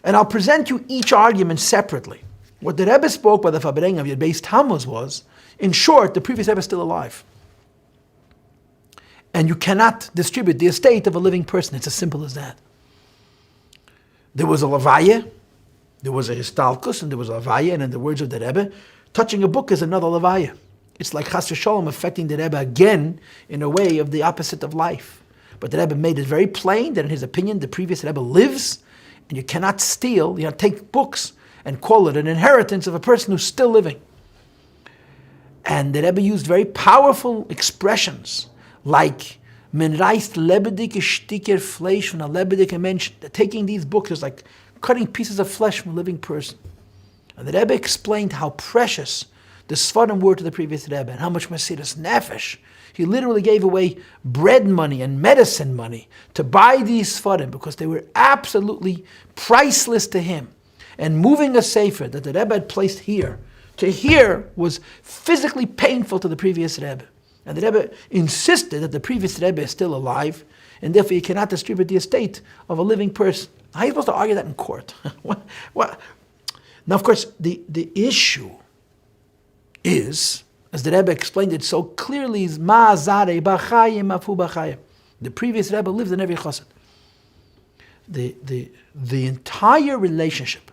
And I'll present you each argument separately. What the Rebbe spoke by the Farbrengen of Yud Beis Tammuz was, in short, the previous Rebbe is still alive. And you cannot distribute the estate of a living person. It's as simple as that. There was a Levaya, there was a Histalkus, and there was a Levaya, and in the words of the Rebbe, touching a book is another Levaya. It's like Chas v'Sholom affecting the Rebbe again in a way of the opposite of life. But the Rebbe made it very plain that in his opinion, the previous Rebbe lives, and you cannot steal, take books and call it an inheritance of a person who's still living. And the Rebbe used very powerful expressions like "Men reißt lebendige Sticker Fleisch von a lebendiger Mensch." Taking these books is like cutting pieces of flesh from a living person. And the Rebbe explained how precious the Sfarim were to the previous Rebbe and how much Mesiras Nefesh. He literally gave away bread money and medicine money to buy these Sfarim because they were absolutely priceless to him. And moving a Sefer that the Rebbe had placed here to here was physically painful to the previous Rebbe. And the Rebbe insisted that the previous Rebbe is still alive, and therefore you cannot distribute the estate of a living person. How are you supposed to argue that in court? What? Now, of course, the issue is, as the Rebbe explained it so clearly, is Ma Zarei B'Chayim Afu B'Chayim. The previous Rebbe lives in every chassid. The entire relationship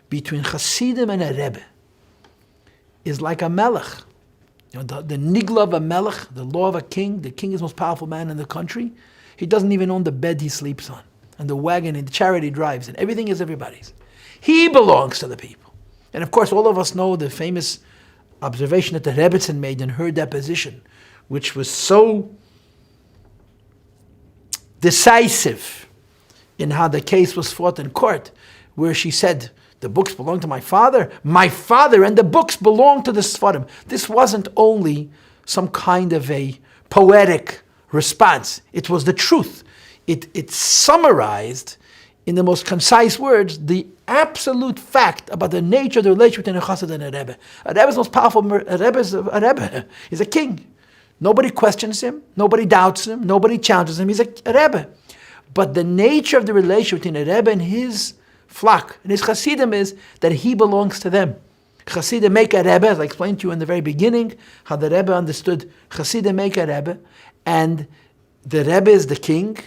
between Chassidim and a Rebbe is like a melech. The nigla of a melech, the law of a king. The king is the most powerful man in the country. He doesn't even own the bed he sleeps on, and the wagon and the chariot he drives, and everything is everybody's. He belongs to the people. And of course, all of us know the famous observation that the Rebbetzin made in her deposition, which was so decisive in how the case was fought in court, where she said, the books belong to my father, and the books belong to the Sfarim. This wasn't only some kind of a poetic response. It was the truth. It summarized in the most concise words the absolute fact about the nature of the relationship between a chassid and a Rebbe. A Rebbe is the most powerful. A Rebbe is a Rebbe. He's a king. Nobody questions him. Nobody doubts him. Nobody challenges him. He's a Rebbe. But the nature of the relationship between a Rebbe and his flock and his chassidim is that he belongs to them. Chassidim make a Rebbe, as I explained to you in the very beginning, how the Rebbe understood Chassidim make a Rebbe, and the Rebbe is the king.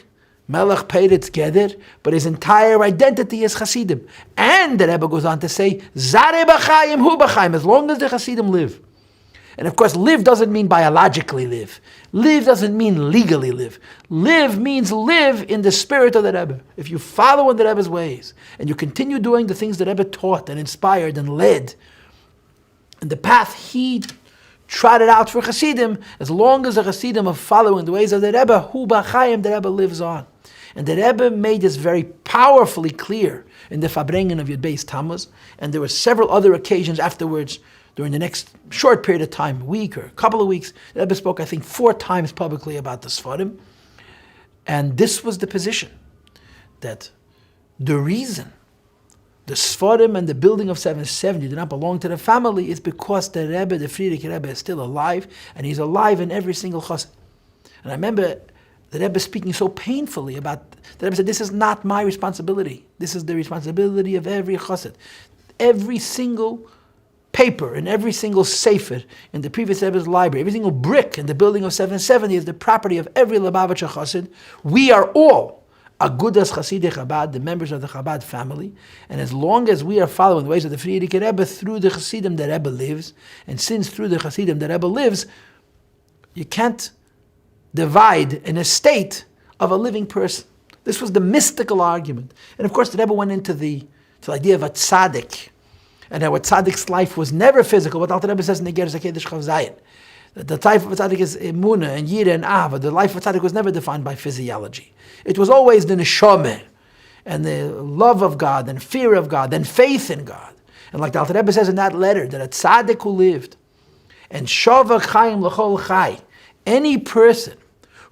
Melech paid its geder, but his entire identity is Chassidim. And the Rebbe goes on to say, Zarei B'Chayim Hu B'Chayim, as long as the Chassidim live. And of course, live doesn't mean biologically live. Live doesn't mean legally live. Live means live in the spirit of the Rebbe. If you follow in the Rebbe's ways, and you continue doing the things the Rebbe taught and inspired and led, and the path he trotted out for Chassidim, as long as the Chassidim are following the ways of the Rebbe, Hu B'Chayim, the Rebbe lives on. And the Rebbe made this very powerfully clear in the Farbrengen of Yud Beis Tammuz, and there were several other occasions afterwards during the next short period of time, a week or a couple of weeks. The Rebbe spoke, I think, 4 times publicly about the Sfarim. And this was the position, that the reason the Sfarim and the building of 770 do not belong to the family is because the Rebbe, the Friedrich Rebbe, is still alive, and he's alive in every single chassid. And I remember the Rebbe speaking so painfully about, the Rebbe said, this is not my responsibility. This is the responsibility of every chassid. Every single paper and every single sefer in the previous Rebbe's library, every single brick in the building of 770 is the property of every Lubavitcher chassid. We are all Agudas Chasidei Chabad, the members of the Chabad family, and as long as we are following the ways of the Frierdiker Rebbe through the Chassidim the Rebbe lives, and since through the Chassidim the Rebbe lives, you can't divide an estate of a living person. This was the mystical argument. And of course the Rebbe went into the idea of a tzaddik, and how a tzaddik's life was never physical. What Alter Rebbe says in the Ger Zakedesh Chav Zayin, the type of a tzaddik is emunah and yira and ava. The life of a tzaddik was never defined by physiology. It was always the neshama, and the love of God, and fear of God, and faith in God. And like the Alter Rebbe says in that letter, that a tzaddik who lived, and shava chayim l'chol chay, any person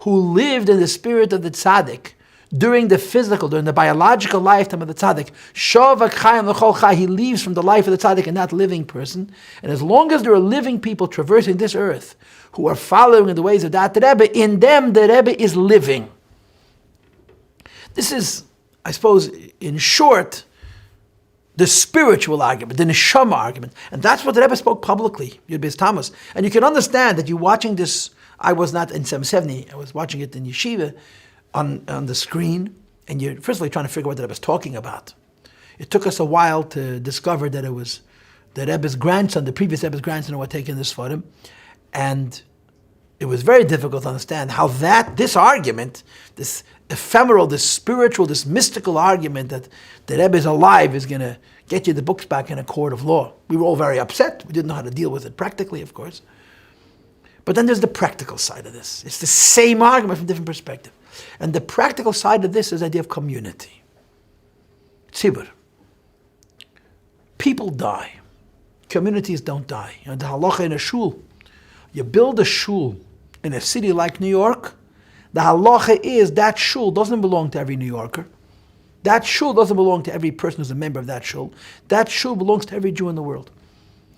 who lived in the spirit of the tzaddik, during the biological lifetime of the tzaddik, shavak chayim l'chol chay, he leaves from the life of the tzaddik and that living person. And as long as there are living people traversing this earth who are following in the ways of that Rebbe, in them the Rebbe is living. This is, I suppose, in short, the spiritual argument, the neshama argument. And that's what the Rebbe spoke publicly, Yud Beis Tammuz. And you can understand that you're watching this. I was not in 770, I was watching it in yeshiva, on the screen, and you're firstly trying to figure out what the Rebbe was talking about. It took us a while to discover that it was the Rebbe's grandson, the previous Rebbe's grandson, who had taken this for him, and it was very difficult to understand how this argument, this ephemeral, this spiritual, this mystical argument that the Rebbe is alive is going to get you the books back in a court of law. We were all very upset. We didn't know how to deal with it practically, of course. But then there's the practical side of this. It's the same argument from a different perspective. And the practical side of this is the idea of community. Tzibur. People die. Communities don't die. You know, the halacha in a shul. You build a shul in a city like New York, the halacha is that shul doesn't belong to every New Yorker. That shul doesn't belong to every person who's a member of that shul. That shul belongs to every Jew in the world.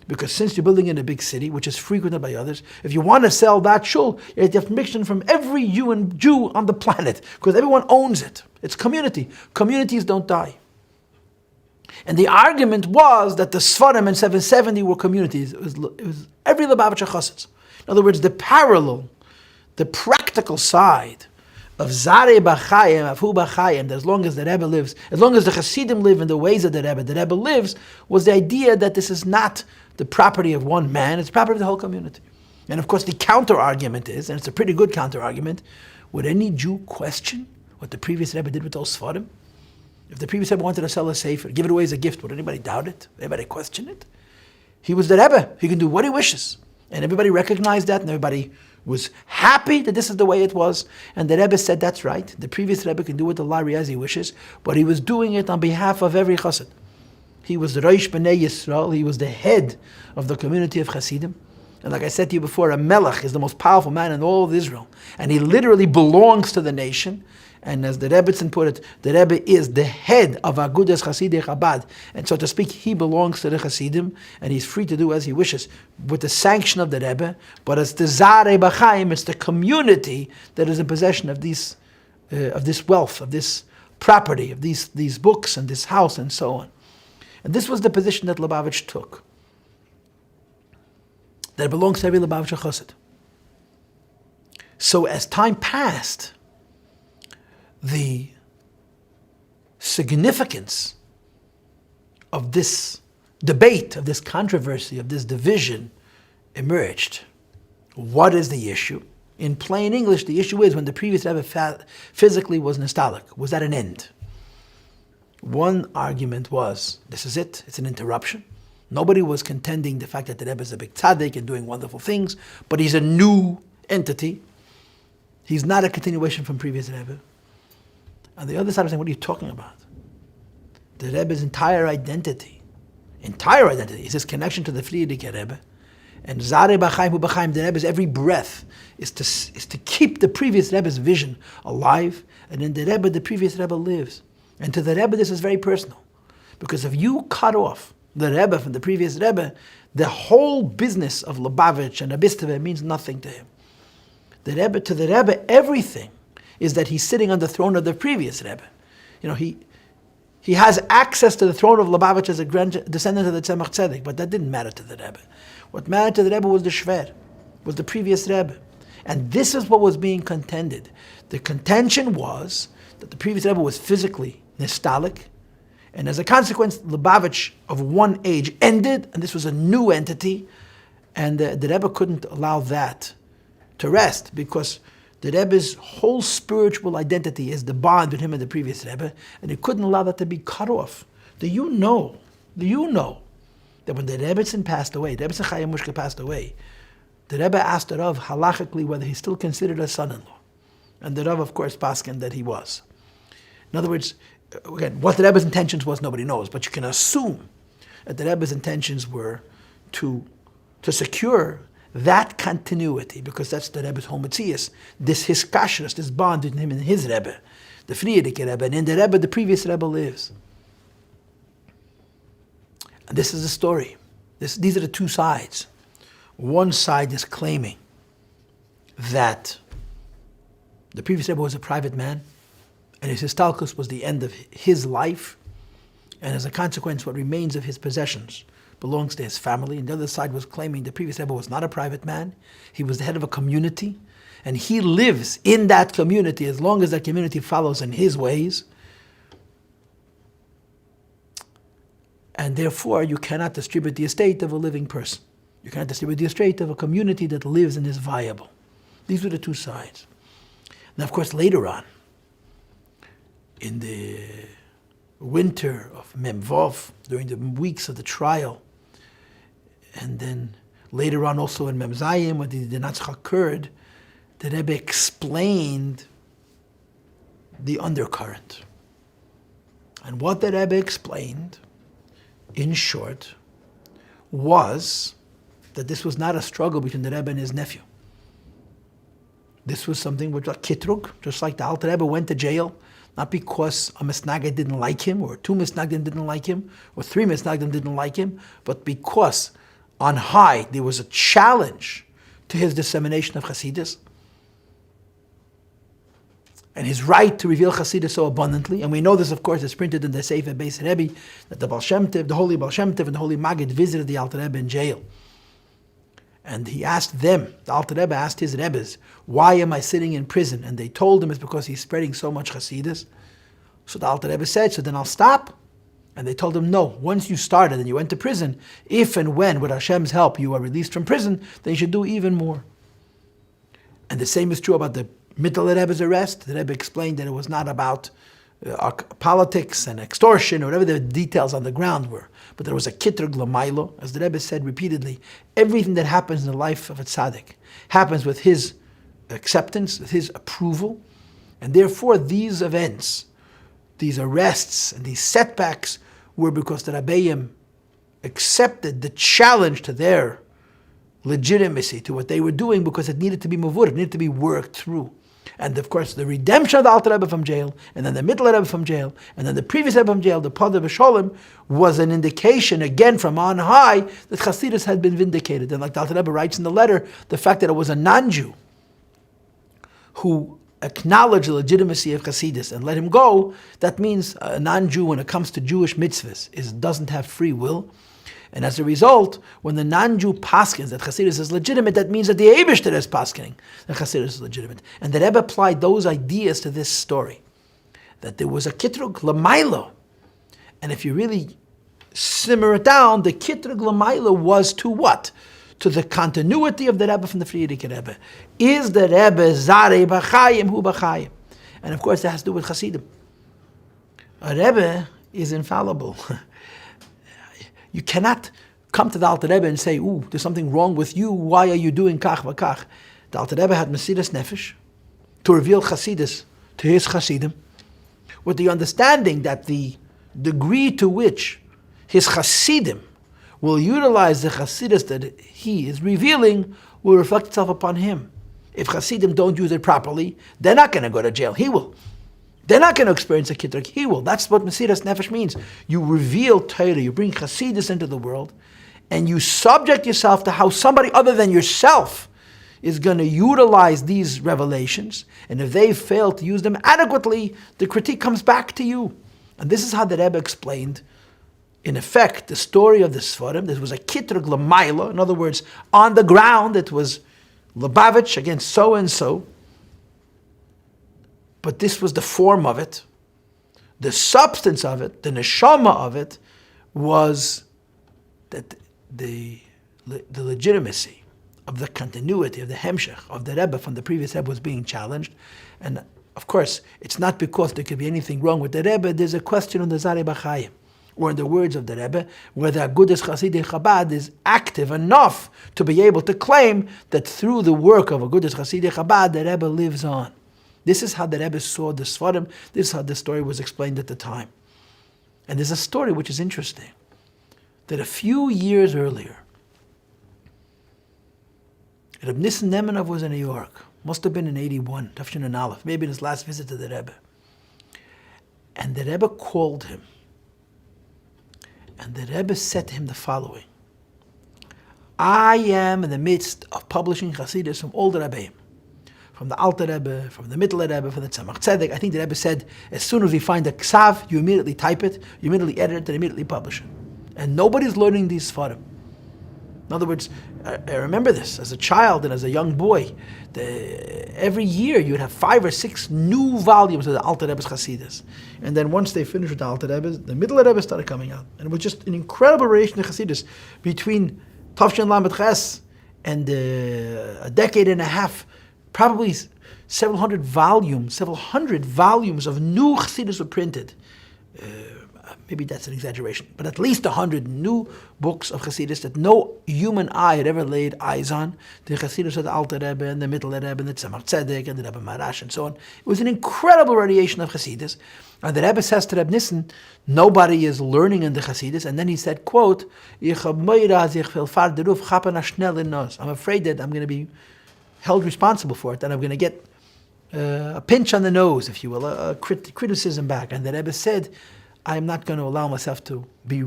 Because since you're building in a big city, which is frequented by others, if you want to sell that shul, you have to have permission from every Jew on the planet, because everyone owns it. It's community. Communities don't die. And the argument was that the Sfarim in 770 were communities. It was every Lubavitcher Chassid's. In other words, the parallel, the practical side of Zarei B'Chayim, of Hu B'Chayim, that as long as the Rebbe lives, as long as the Chassidim live in the ways of the Rebbe lives, was the idea that this is not the property of one man, it's property of the whole community. And of course the counter-argument is, and it's a pretty good counter-argument, would any Jew question what the previous Rebbe did with those Sfarim? If the previous Rebbe wanted to sell a sefer, give it away as a gift, would anybody doubt it? Anybody question it? He was the Rebbe. He can do what he wishes. And everybody recognized that, and everybody was happy that this is the way it was. And the Rebbe said, that's right. The previous Rebbe can do with the library as he wishes, but he was doing it on behalf of every chassid. He was the Rosh B'nai Yisrael. He was the head of the community of Chassidim. And like I said to you before, a melech is the most powerful man in all of Israel. And he literally belongs to the nation. And as the Rebbetzin put it, the Rebbe is the head of Agudas Chasidei Chabad. And so to speak, he belongs to the Chassidim, and he's free to do as he wishes, with the sanction of the Rebbe. But as the Zarei B'Chayim, it's the community that is in possession of this wealth, of this property, of these books and this house and so on. And this was the position that Lubavitch took. That it belongs to every Lubavitcher Chassid. So as time passed, the significance of this debate, of this controversy, of this division emerged. What is the issue? In plain English, the issue is when the previous Rebbe physically was nostalgic. Was that an end? One argument was, this is it, it's an interruption. Nobody was contending the fact that the Rebbe is a big tzaddik and doing wonderful things, but he's a new entity. He's not a continuation from previous Rebbe. On the other side, I'm saying, what are you talking about? The Rebbe's entire identity is his connection to the Frierdiker Rebbe. And Zarei B'Chayim Hu B'Chayim, the Rebbe's every breath is to keep the previous Rebbe's vision alive, and in the Rebbe, the previous Rebbe lives. And to the Rebbe, this is very personal. Because if you cut off the Rebbe from the previous Rebbe, the whole business of Lubavitch and Abisteve means nothing to him. The Rebbe, to the Rebbe, everything is that he's sitting on the throne of the previous Rebbe. He has access to the throne of Lubavitch as a descendant of the Tzemach Tzedek, but that didn't matter to the Rebbe. What mattered to the Rebbe was the Shver, was the previous Rebbe. And this is what was being contended. The contention was that the previous Rebbe was physically nostalgic, and as a consequence, Lubavitch of one age ended, and this was a new entity, and the Rebbe couldn't allow that to rest, because the Rebbe's whole spiritual identity is the bond between him and the previous Rebbe, and he couldn't allow that to be cut off. Do you know that when the Rebbetzin passed away, the Rebbetzin Chaya Mushka passed away, the Rebbe asked the Rav halachically whether he's still considered a son-in-law. And the Rav, of course, paskened that he was. In other words, again, what the Rebbe's intentions was, nobody knows, but you can assume that the Rebbe's intentions were to secure that continuity, because that's the Rebbe's whole metzias, this his kashrus, this bond between him and his Rebbe, the Frierdiker Rebbe, and in the Rebbe, the previous Rebbe lives. And this is the story. These are the two sides. One side is claiming that the previous Rebbe was a private man, and his histalkus was the end of his life, and as a consequence, what remains of his possessions belongs to his family. And the other side was claiming the previous Rebbe was not a private man. He was the head of a community, and he lives in that community as long as that community follows in his ways. And therefore, you cannot distribute the estate of a living person. You cannot distribute the estate of a community that lives and is viable. These were the two sides. Now, of course, later on, in the winter of Memvov, during the weeks of the trial, and then later on also in Memzayim, when the Natzach occurred, the Rebbe explained the undercurrent. And what the Rebbe explained, in short, was that this was not a struggle between the Rebbe and his nephew. This was something which was kitrug, just like the Alter Rebbe went to jail, not because a Misnagid didn't like him, or two Misnagdim didn't like him, or three Misnagdim didn't like him, but because on high there was a challenge to his dissemination of Hasidus, and his right to reveal Hasidus so abundantly. And we know this, of course, is printed in the Sefer Beis Rebbe, that the Baal Shem Tov, the holy Baal Shem Tov, and the holy Maggid visited the Alter Rebbe in jail. And he asked them, the Alter Rebbe asked his Rebbes, why am I sitting in prison? And they told him it's because he's spreading so much Hasidus. So the Alter Rebbe said, so then I'll stop. And they told him, no, once you started and you went to prison, if and when, with Hashem's help, you are released from prison, then you should do even more. And the same is true about the Mittel Rebbe's arrest. The Rebbe explained that it was not about politics and extortion or whatever the details on the ground were, but there was a kitrug l'maylo, as the Rebbe said repeatedly. Everything that happens in the life of a tzaddik happens with his acceptance, with his approval, and therefore these events, these arrests and these setbacks were because the Rabbeim accepted the challenge to their legitimacy, to what they were doing, because it needed to be mavur, it needed to be worked through. And of course, the redemption of the Alter Rebbe from jail, and then the Mittel Rebbe from jail, and then the previous Rebbe from jail, the Pada V'Sholem, was an indication, again from on high, that Chasidus had been vindicated. And like the Alter Rebbe writes in the letter, the fact that it was a non-Jew who acknowledged the legitimacy of Chasidus and let him go, that means a non-Jew, when it comes to Jewish mitzvahs, doesn't have free will. And as a result, when the non-Jew paskins that Chasidus is legitimate, that means that the Eibishter is paskening that Chasidus is legitimate. And the Rebbe applied those ideas to this story, that there was a kitrug l'maylo. And if you really simmer it down, the kitrug l'maylo was to what? To the continuity of the Rebbe from the Frierdiker Rebbe. Is the Rebbe Zarei b'chayim hu b'chayim? And of course that has to do with Chasidim. A Rebbe is infallible. You cannot come to the Alter Rebbe and say, ooh, there's something wrong with you, why are you doing kach v'kach? The Alter Rebbe had Mesiras Nefesh to reveal Chasidus to his Chasidim, with the understanding that the degree to which his Chasidim will utilize the Chasidus that he is revealing will reflect itself upon him. If Chasidim don't use it properly, they're not going to go to jail. He will. They're not going to experience a kitrug. He will. That's what Mesiras Nefesh means. You reveal Torah, you bring Chasidus into the world, and you subject yourself to how somebody other than yourself is going to utilize these revelations, and if they fail to use them adequately, the critique comes back to you. And this is how the Rebbe explained, in effect, the story of the Sfarim. This was a kitrug l'mayla. In other words, on the ground it was Lubavitch against so-and-so, but this was the form of it. The substance of it, the neshama of it, was that the legitimacy of the continuity of the hemshech of the Rebbe from the previous Rebbe was being challenged. And of course, it's not because there could be anything wrong with the Rebbe. There's a question on the Zarei B'Chaim, or in the words of the Rebbe, whether Agudas Chasidei Chabad is active enough to be able to claim that through the work of Agudas Chasidei Chabad, the Rebbe lives on. This is how the Rebbe saw the Sfarim. This is how the story was explained at the time. And there's a story which is interesting, that a few years earlier, Reb Nissen Nemanov was in New York. Must have been in 81, Tafshin and Aleph, maybe in his last visit to the Rebbe. And the Rebbe called him. And the Rebbe said to him the following: I am in the midst of publishing Hasidus from all the Rebbeim, from the Alter Rebbe, from the Middle Rebbe, from the Tzemach Tzedek. I think the Rebbe said, as soon as we find a ksav, you immediately type it, you immediately edit it, and immediately publish it. And nobody's learning these Sfarim. In other words, I remember this as a child and as a young boy. Every year you'd have 5 or 6 new volumes of the Alter Rebbe's Hasidus. And then once they finished with the Alter Rebbe, the Middle Rebbe started coming out. And it was just an incredible relation to Hasidus between Tavshin Lamed Ches and a decade and a half. Probably several hundred volumes of new Chassidus were printed. Maybe that's an exaggeration, but at least 100 new books of Chassidus that no human eye had ever laid eyes on. The Chassidus of the Alter Rebbe and the Middle Rebbe and the Tzemach Tzedek and the Rebbe Marash and so on. It was an incredible radiation of Chassidus. And the Rebbe says to Reb Nissen, nobody is learning in the Chassidus. And then he said, quote, I'm afraid that I'm going to be held responsible for it, and I'm going to get a pinch on the nose, if you will, a criticism back. And the Rebbe said, I'm not going to allow myself to be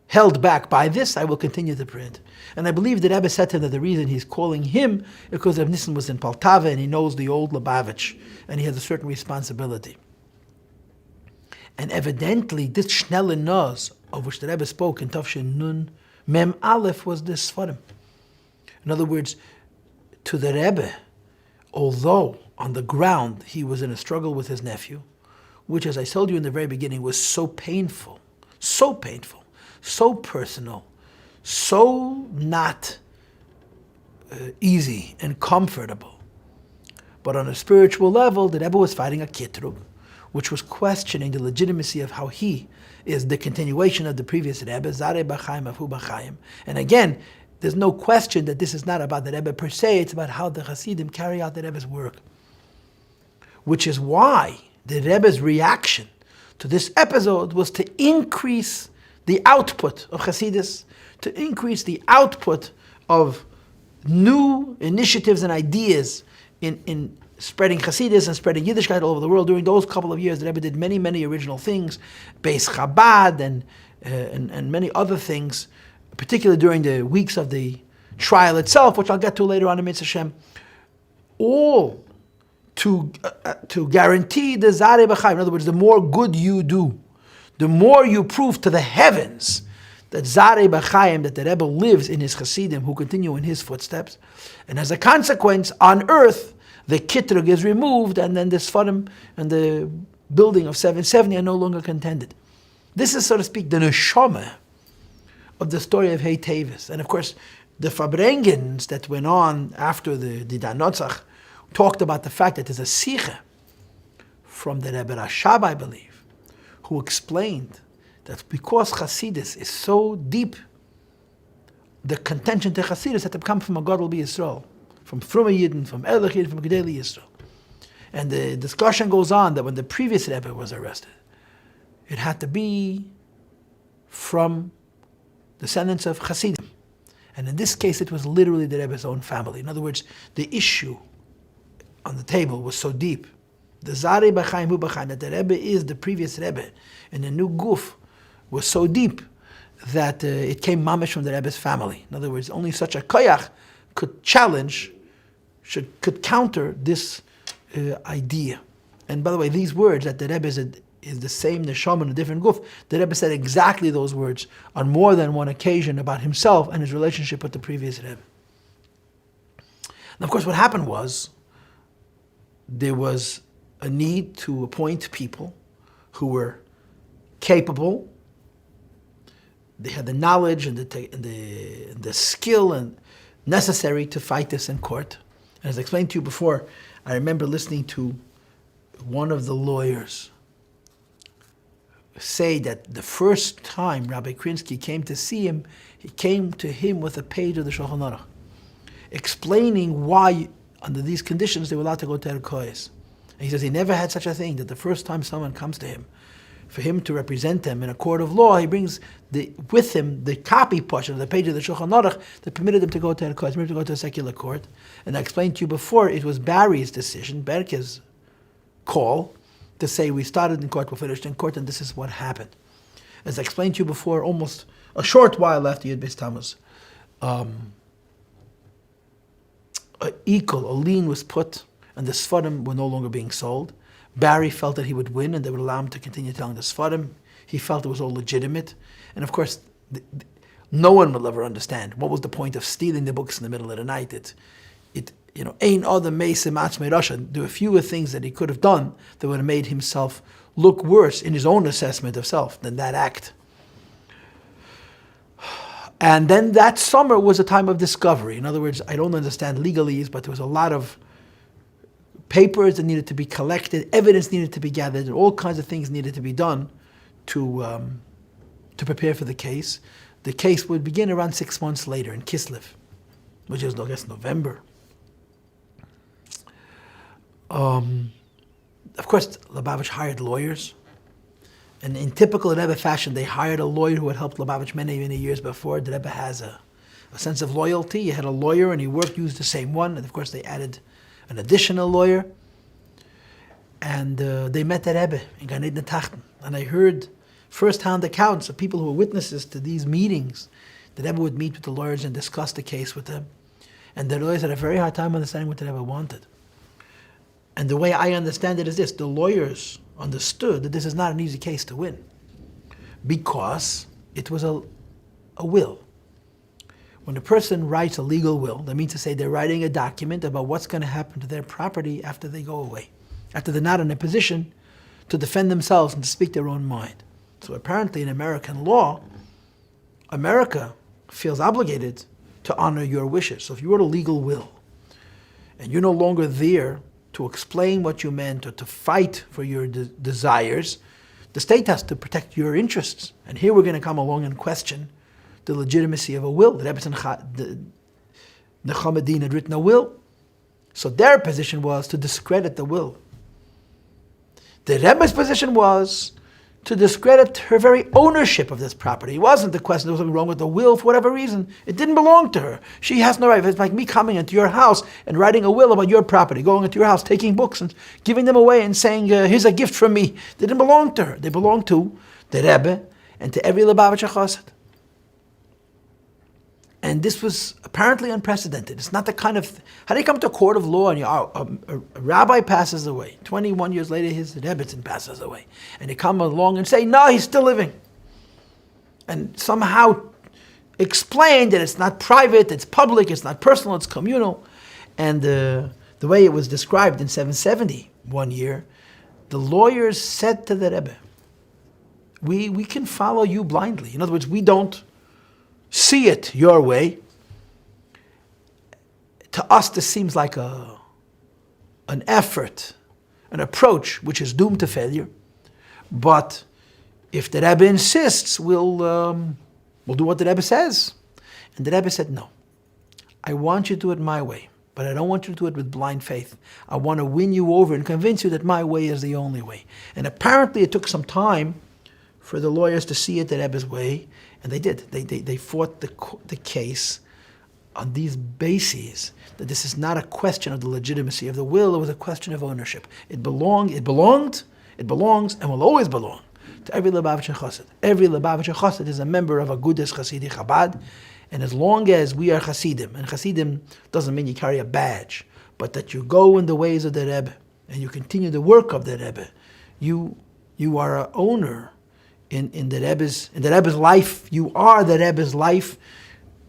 held back by this. I will continue to print. And I believe the Rebbe said to him that the reason he's calling him is because Reb Nissen was in Paltava and he knows the old Lubavitch and he has a certain responsibility. And evidently, this Schnelle Nuz, of which the Rebbe spoke in Tafshin Nun Mem Aleph, was this Sfarim. In other words, to the Rebbe, although on the ground he was in a struggle with his nephew, which, as I told you in the very beginning, was so painful, so personal, so not easy and comfortable. But on a spiritual level, the Rebbe was fighting a kitrug, which was questioning the legitimacy of how he is the continuation of the previous Rebbe, Zarei B'Chaim Afu B'Chaim. And again, there's no question that this is not about the Rebbe per se, it's about how the Hasidim carry out the Rebbe's work. Which is why the Rebbe's reaction to this episode was to increase the output of Hasidus, to increase the output of new initiatives and ideas in spreading Hasidus and spreading Yiddishkeit all over the world. During those couple of years, the Rebbe did many, many original things, Beis Chabad and many other things, particularly during the weeks of the trial itself, which I'll get to later on in Mitzvah Hashem, all to guarantee the Zarei B'Chaim. In other words, the more good you do, the more you prove to the heavens that Zarei B'Chaim, that the Rebbe lives in his Hasidim who continue in his footsteps. And as a consequence, on earth, the Kitrug is removed, and then the Sfarim and the building of 770 are no longer contended. This is, so to speak, the neshama of the story of Teves. And of course, the Farbrengens that went on after the Danotzach talked about the fact that there's a Sikha from the Rebbe Rashab, I believe, who explained that because Chasidus is so deep, the contention to Chasidus had to come from a God will be Yisrael, from Fruma Yidden, from Erlich Yidden, from Gedeli Yisrael. And the discussion goes on that when the previous Rebbe was arrested, it had to be from descendants of Hasidim. And in this case, it was literally the Rebbe's own family. In other words, the issue on the table was so deep. The Zarei B'Chaim Hu B'Chaim, that the Rebbe is the previous Rebbe, and the new Guf was so deep that it came mamish from the Rebbe's family. In other words, only such a koyach could challenge could counter this idea. And by the way, these words that the Rebbe is the same neshama in a different guf, the Rebbe said exactly those words on more than one occasion about himself and his relationship with the previous Rebbe. And of course, what happened was there was a need to appoint people who were capable. They had the knowledge and the skill and necessary to fight this in court. And as I explained to you before, I remember listening to one of the lawyers say that the first time Rabbi Krinsky came to see him, he came to him with a page of the Shulchan Aruch, explaining why, under these conditions, they were allowed to go to Erkois. And he says he never had such a thing, that the first time someone comes to him, for him to represent them in a court of law, he brings with him the copy portion of the page of the Shulchan Aruch that permitted him to go to Erkois, permitted him to go to a secular court. And I explained to you before, it was Barry's decision, Berke's call, to say we started in court, we finished in court, and this is what happened. As I explained to you before, almost a short while after Yud Beis Tammuz, a lien was put, and the Sfarim were no longer being sold. Barry felt that he would win, and they would allow him to continue telling the Sfarim. He felt it was all legitimate. And of course, no one will ever understand what was the point of stealing the books in the middle of the night. Ein other meisim atzmei rasha. There were fewer things that he could have done that would have made himself look worse in his own assessment of self than that act. And then that summer was a time of discovery. In other words, I don't understand legalese, but there was a lot of papers that needed to be collected, evidence needed to be gathered, and all kinds of things needed to be done to prepare for the case. The case would begin around 6 months later in Kislev, which is, I guess, November. Of course, Lubavitch hired lawyers. And in typical Rebbe fashion, they hired a lawyer who had helped Lubavitch many, many years before. The Rebbe has a sense of loyalty. He had a lawyer and he used the same one. And of course, they added an additional lawyer. And they met the Rebbe in Gan Eden Tachten. And I heard first-hand accounts of people who were witnesses to these meetings. The Rebbe would meet with the lawyers and discuss the case with them. And the lawyers had a very hard time understanding what the Rebbe wanted. And the way I understand it is this: the lawyers understood that this is not an easy case to win, because it was a will. When a person writes a legal will, that means to say they're writing a document about what's going to happen to their property after they go away, after they're not in a position to defend themselves and to speak their own mind. So apparently in American law, America feels obligated to honor your wishes. So if you wrote a legal will, and you're no longer there to explain what you meant or to fight for your desires, the state has to protect your interests. And here we're going to come along and question the legitimacy of a will. The Rebbe Nechama had written a will. So their position was to discredit the will. The Rebbe's position was to discredit her very ownership of this property. It wasn't the question there was something wrong with the will for whatever reason. It didn't belong to her. She has no right. It's like me coming into your house and writing a will about your property, going into your house, taking books and giving them away and saying, here's a gift from me. They didn't belong to her. They belonged to the Rebbe and to every Lubavitcher Chassid. And this was apparently unprecedented. It's not the kind of... How do you come to a court of law and a rabbi passes away? 21 years later, his Rebbetzin passes away. And you come along and say, no, he's still living. And somehow explain that it's not private, it's public, it's not personal, it's communal. And the way it was described in 770, one year, the lawyers said to the Rebbe, we can follow you blindly. In other words, we don't see it your way. To us, this seems like an effort, an approach which is doomed to failure. But if the Rebbe insists, we'll do what the Rebbe says. And the Rebbe said, no, I want you to do it my way, but I don't want you to do it with blind faith. I want to win you over and convince you that my way is the only way. And apparently it took some time for the lawyers to see it the Rebbe's way, and they did. They fought the case on these bases, that this is not a question of the legitimacy of the will, it was a question of ownership. It belongs, and will always belong to every Lubavitcher Chassid. Every Lubavitcher Chassid is a member of Agudas Chasidi Chabad, and as long as we are Chasidim, and Chasidim doesn't mean you carry a badge, but that you go in the ways of the Rebbe and you continue the work of the Rebbe. You are an owner in the Rebbe's life. You are the Rebbe's life,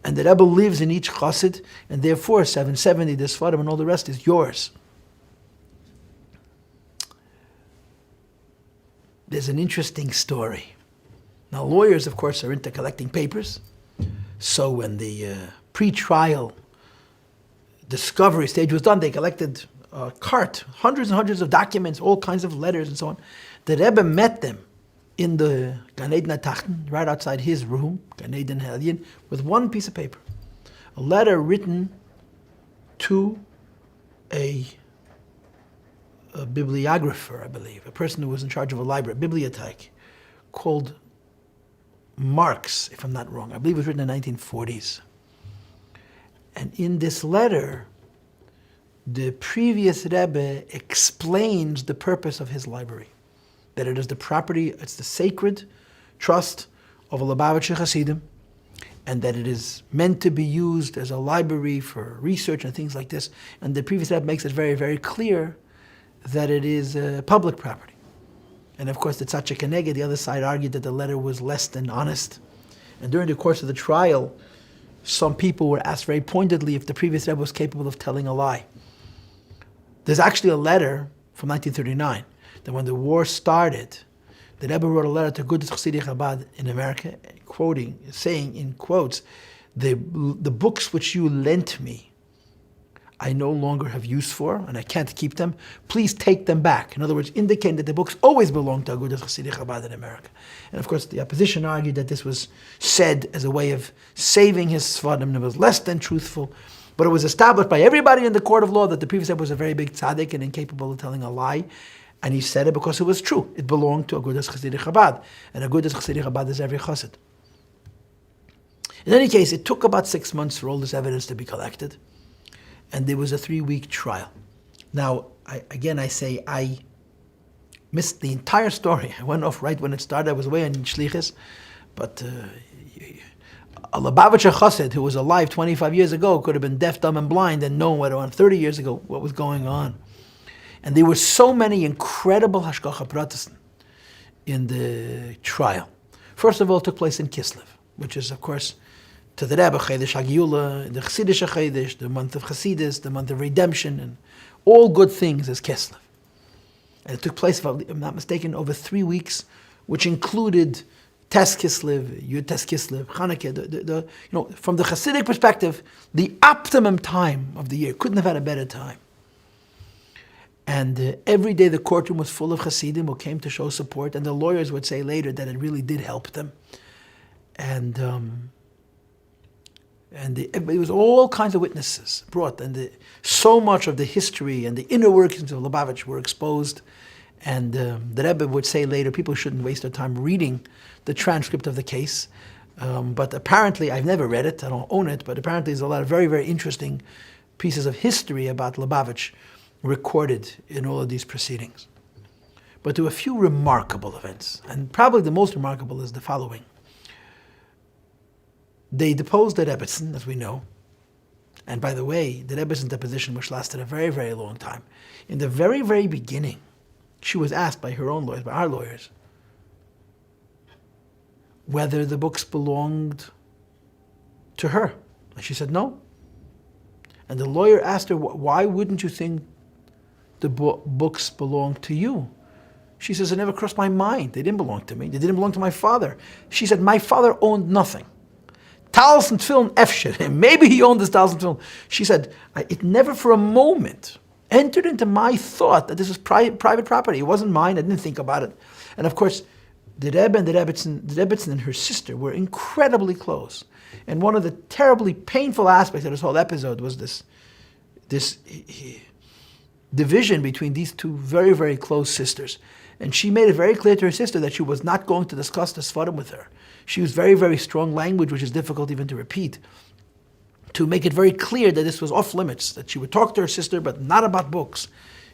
and the Rebbe lives in each chassid, and therefore 770, the Sfarim, and all the rest is yours. There's an interesting story. Now, lawyers, of course, are into collecting papers. So when the pre-trial discovery stage was done, they collected a cart, hundreds and hundreds of documents, all kinds of letters and so on. The Rebbe met them in the Gan Eden HaTachten, right outside his room, Gan Eden Helyon, with one piece of paper. A letter written to a bibliographer, I believe, a person who was in charge of a library, a bibliothèque, called Marx, if I'm not wrong. I believe it was written in the 1940s. And in this letter, the previous Rebbe explains the purpose of his library. That it is the property, it's the sacred trust of a Lubavitcher Hasidim, and that it is meant to be used as a library for research and things like this. And the previous Rebbe makes it very, very clear that it is public property. And of course, the Tzaddik Keneged, the other side, argued that the letter was less than honest. And during the course of the trial, some people were asked very pointedly if the previous Rebbe was capable of telling a lie. There's actually a letter from 1939 that when the war started, the Rebbe wrote a letter to Agudas Chassidic Chabad in America, saying in quotes, the books which you lent me, I no longer have use for, and I can't keep them. Please take them back. In other words, indicating that the books always belonged to Agudas Chassidic Chabad in America. And of course, the opposition argued that this was said as a way of saving his Sfarim, and it was less than truthful. But it was established by everybody in the court of law that the previous Rebbe was a very big tzaddik and incapable of telling a lie. And he said it because it was true. It belonged to Agudas Chassidic Chabad. And Agudas Chassidic Chabad is every chassid. In any case, it took about 6 months for all this evidence to be collected. And there was a 3-week trial. Now, I missed the entire story. I went off right when it started. I was away on Shlichus. But a Lubavitcher chassid who was alive 25 years ago could have been deaf, dumb, and blind and known what 30 years ago what was going on. And there were so many incredible hashgacha pratis in the trial. First of all, it took place in Kislev, which is, of course, to the Rebbe, Chedesh Hagiyula, the Chassidish Chedesh, the month of Chassidus, the month of redemption, and all good things is Kislev. And it took place, if I'm not mistaken, over 3 weeks, which included Tes Kislev, Yud Tes Kislev, Chanukah. From the Chassidic perspective, the optimum time of the year. Couldn't have had a better time. And every day the courtroom was full of Chassidim who came to show support, and the lawyers would say later that it really did help them. And it was all kinds of witnesses brought, and so much of the history and the inner workings of Lubavitch were exposed. And the Rebbe would say later, people shouldn't waste their time reading the transcript of the case. But apparently, I've never read it, I don't own it, but apparently there's a lot of very, very interesting pieces of history about Lubavitch recorded in all of these proceedings. But there were a few remarkable events, and probably the most remarkable is the following. They deposed the Rebbetzin, as we know. And by the way, the Rebbetzin deposition, which lasted a very, very long time. In the very, very beginning, she was asked by her own lawyers, by our lawyers, whether the books belonged to her. And she said no. And the lawyer asked her, why wouldn't you think the books belong to you? She says, it never crossed my mind. They didn't belong to me. They didn't belong to my father. She said, my father owned nothing. Talis and Tefillin Efshir. Maybe he owned this Talis and Tefillin. She said, it never for a moment entered into my thought that this was private property. It wasn't mine. I didn't think about it. And of course, the Rebbe and the Rebbetzin and her sister were incredibly close. And one of the terribly painful aspects of this whole episode was this division between these two very, very close sisters. And she made it very clear to her sister that she was not going to discuss the Sfarim with her. She used very, very strong language, which is difficult even to repeat, to make it very clear that this was off limits, that she would talk to her sister, but not about books.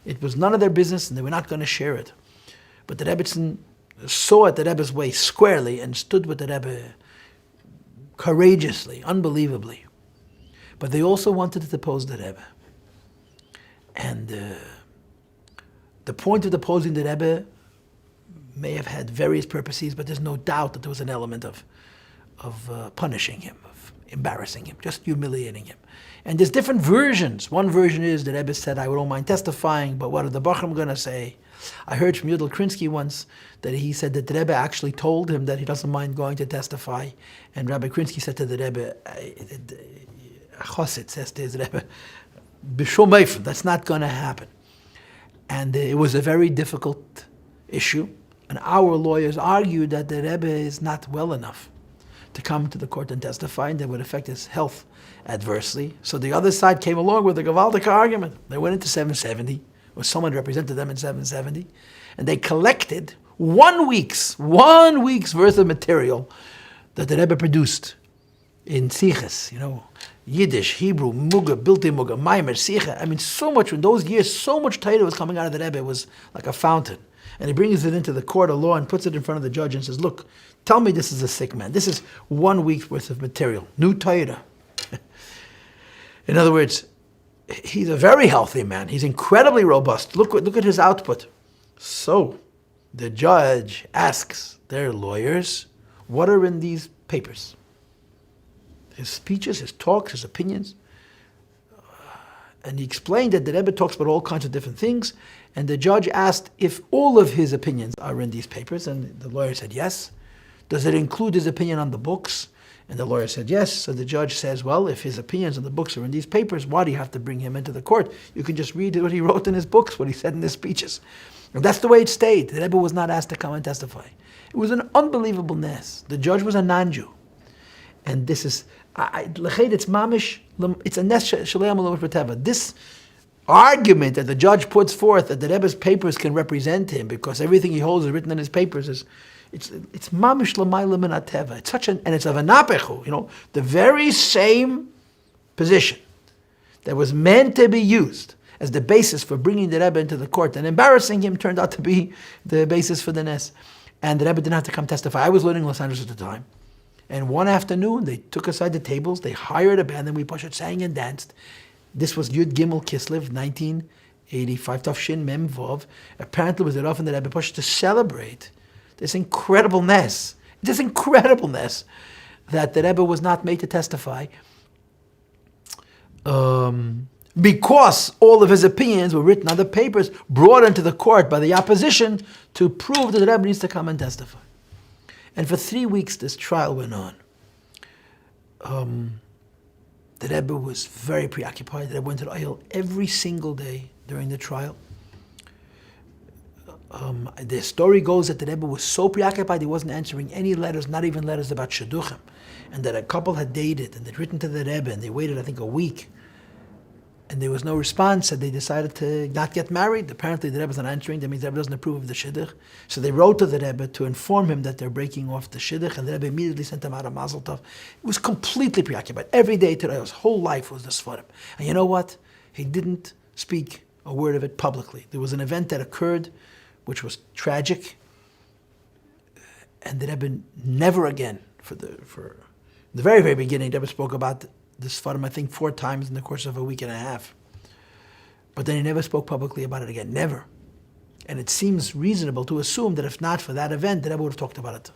It was none of their business, and they were not going to share it. But the Rebbetzin saw it the Rebbe's way squarely and stood with the Rebbe courageously, unbelievably. But they also wanted to depose the Rebbe. And the point of deposing the Rebbe may have had various purposes, but there's no doubt that there was an element of punishing him, of embarrassing him, just humiliating him. And there's different versions. One version is the Rebbe said, I don't mind testifying, but what are the Bachram going to say? I heard from Yudel Krinsky once that he said that the Rebbe actually told him that he doesn't mind going to testify. And Rabbi Krinsky said to the Rebbe, Chosid says to his Rebbe, B'shom Eifem, that's not going to happen. And it was a very difficult issue. And our lawyers argued that the Rebbe is not well enough to come to the court and testify, and that would affect his health adversely. So the other side came along with a Gavaldic argument. They went into 770, or someone represented them in 770, and they collected 1 week's worth of material that the Rebbe produced in Siches, Yiddish, Hebrew, Muga, Bilti Muga, Maimer, Sicha. I mean, so much, in those years, so much Torah was coming out of the Rebbe. It was like a fountain. And he brings it into the court of law and puts it in front of the judge and says, look, tell me this is a sick man. This is 1 week's worth of material. New Torah. In other words, he's a very healthy man. He's incredibly robust. Look at his output. So the judge asks their lawyers, what are in these papers? His speeches, his talks, his opinions. And he explained that the Rebbe talks about all kinds of different things. And the judge asked if all of his opinions are in these papers. And the lawyer said yes. Does it include his opinion on the books? And the lawyer said yes. So the judge says, well, if his opinions on the books are in these papers, why do you have to bring him into the court? You can just read what he wrote in his books, what he said in his speeches. And that's the way it stayed. The Rebbe was not asked to come and testify. It was an unbelievable mess. The judge was a non-Jew. And this is, it's mamish, it's a nes shalei amalom b'teva. This argument that the judge puts forth that the Rebbe's papers can represent him because everything he holds is written in his papers it's mamish l'mayla min ateva. It's such and it's of a napechu, the very same position that was meant to be used as the basis for bringing the Rebbe into the court and embarrassing him turned out to be the basis for the nes. And the Rebbe didn't have to come testify. I was living in Los Angeles at the time. And one afternoon, they took aside the tables, they hired a band, and we pushed, sang and danced. This was Yud Gimel Kislev, 1985, Tov Shin Mem Vov. Apparently, it was enough in the Rebbe pushed to celebrate this incredibleness that the Rebbe was not made to testify, because all of his opinions were written on the papers, brought into the court by the opposition to prove that the Rebbe needs to come and testify. And for 3 weeks, this trial went on. The Rebbe was very preoccupied. The Rebbe went to the Ohel every single day during the trial. The story goes that the Rebbe was so preoccupied he wasn't answering any letters, not even letters about Shidduchim. And that a couple had dated and they'd written to the Rebbe and they waited, I think, a week. And there was no response, and they decided to not get married. Apparently the Rebbe's not answering, that means the Rebbe doesn't approve of the Shidduch. So they wrote to the Rebbe to inform him that they're breaking off the Shidduch, and the Rebbe immediately sent him out a Mazel Tov. He was completely preoccupied. Every day today, his whole life was this for him. And you know what? He didn't speak a word of it publicly. There was an event that occurred, which was tragic, and the Rebbe never again, for the very, very beginning, the Rebbe spoke about this Sfarim, I think, 4 times in the course of a week and a half. But then he never spoke publicly about it again, never. And it seems reasonable to assume that if not for that event, the Rebbe would have talked about it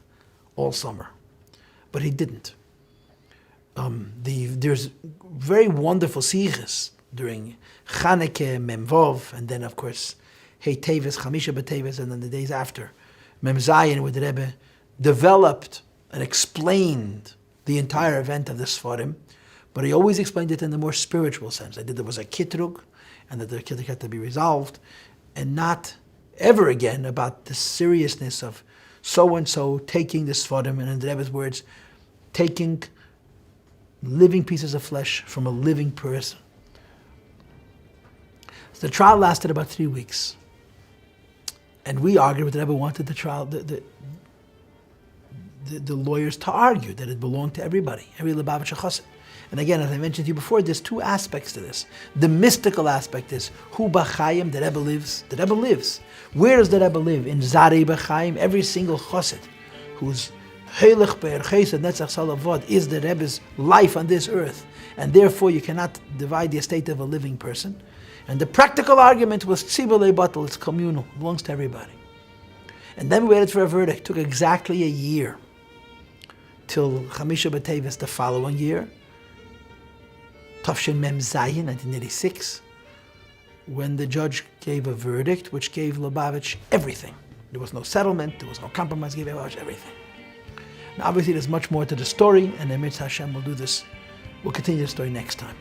all summer. But he didn't. There's very wonderful siches during Chanukah, Memvov, and then, of course, Hey Teves, Chamisha B'Teves, and then the days after, Mem Zayin, where the Rebbe developed and explained the entire event of the Sfarim. But he always explained it in the more spiritual sense. That there was a kitrug, and that the kitrug had to be resolved, and not ever again about the seriousness of so-and-so taking the Sfarim, and in the Rebbe's words, taking living pieces of flesh from a living person. So the trial lasted about 3 weeks. And we argued with the Rebbe wanted the trial, the lawyers to argue that it belonged to everybody, every Lubavitcher Chassid. And again, as I mentioned to you before, there's 2 aspects to this. The mystical aspect is, Hu B'Chaim, the Rebbe lives. The Rebbe lives. Where does the Rebbe live? In Zarei B'Chaim. Every single chassid who's Heilig Be'er Chesed Netzach Salavod is the Rebbe's life on this earth. And therefore you cannot divide the estate of a living person. And the practical argument was tzibur le'batel, it's communal, it belongs to everybody. And then we waited for a verdict. It took exactly a year till Chamisha B'Teves the following year, Tafshin Mem Zayin, 1986, when the judge gave a verdict which gave Lubavitch everything. There was no settlement, there was no compromise, gave Lubavitch everything. Now obviously there's much more to the story, and Emir Hashem will do this. We'll continue the story next time.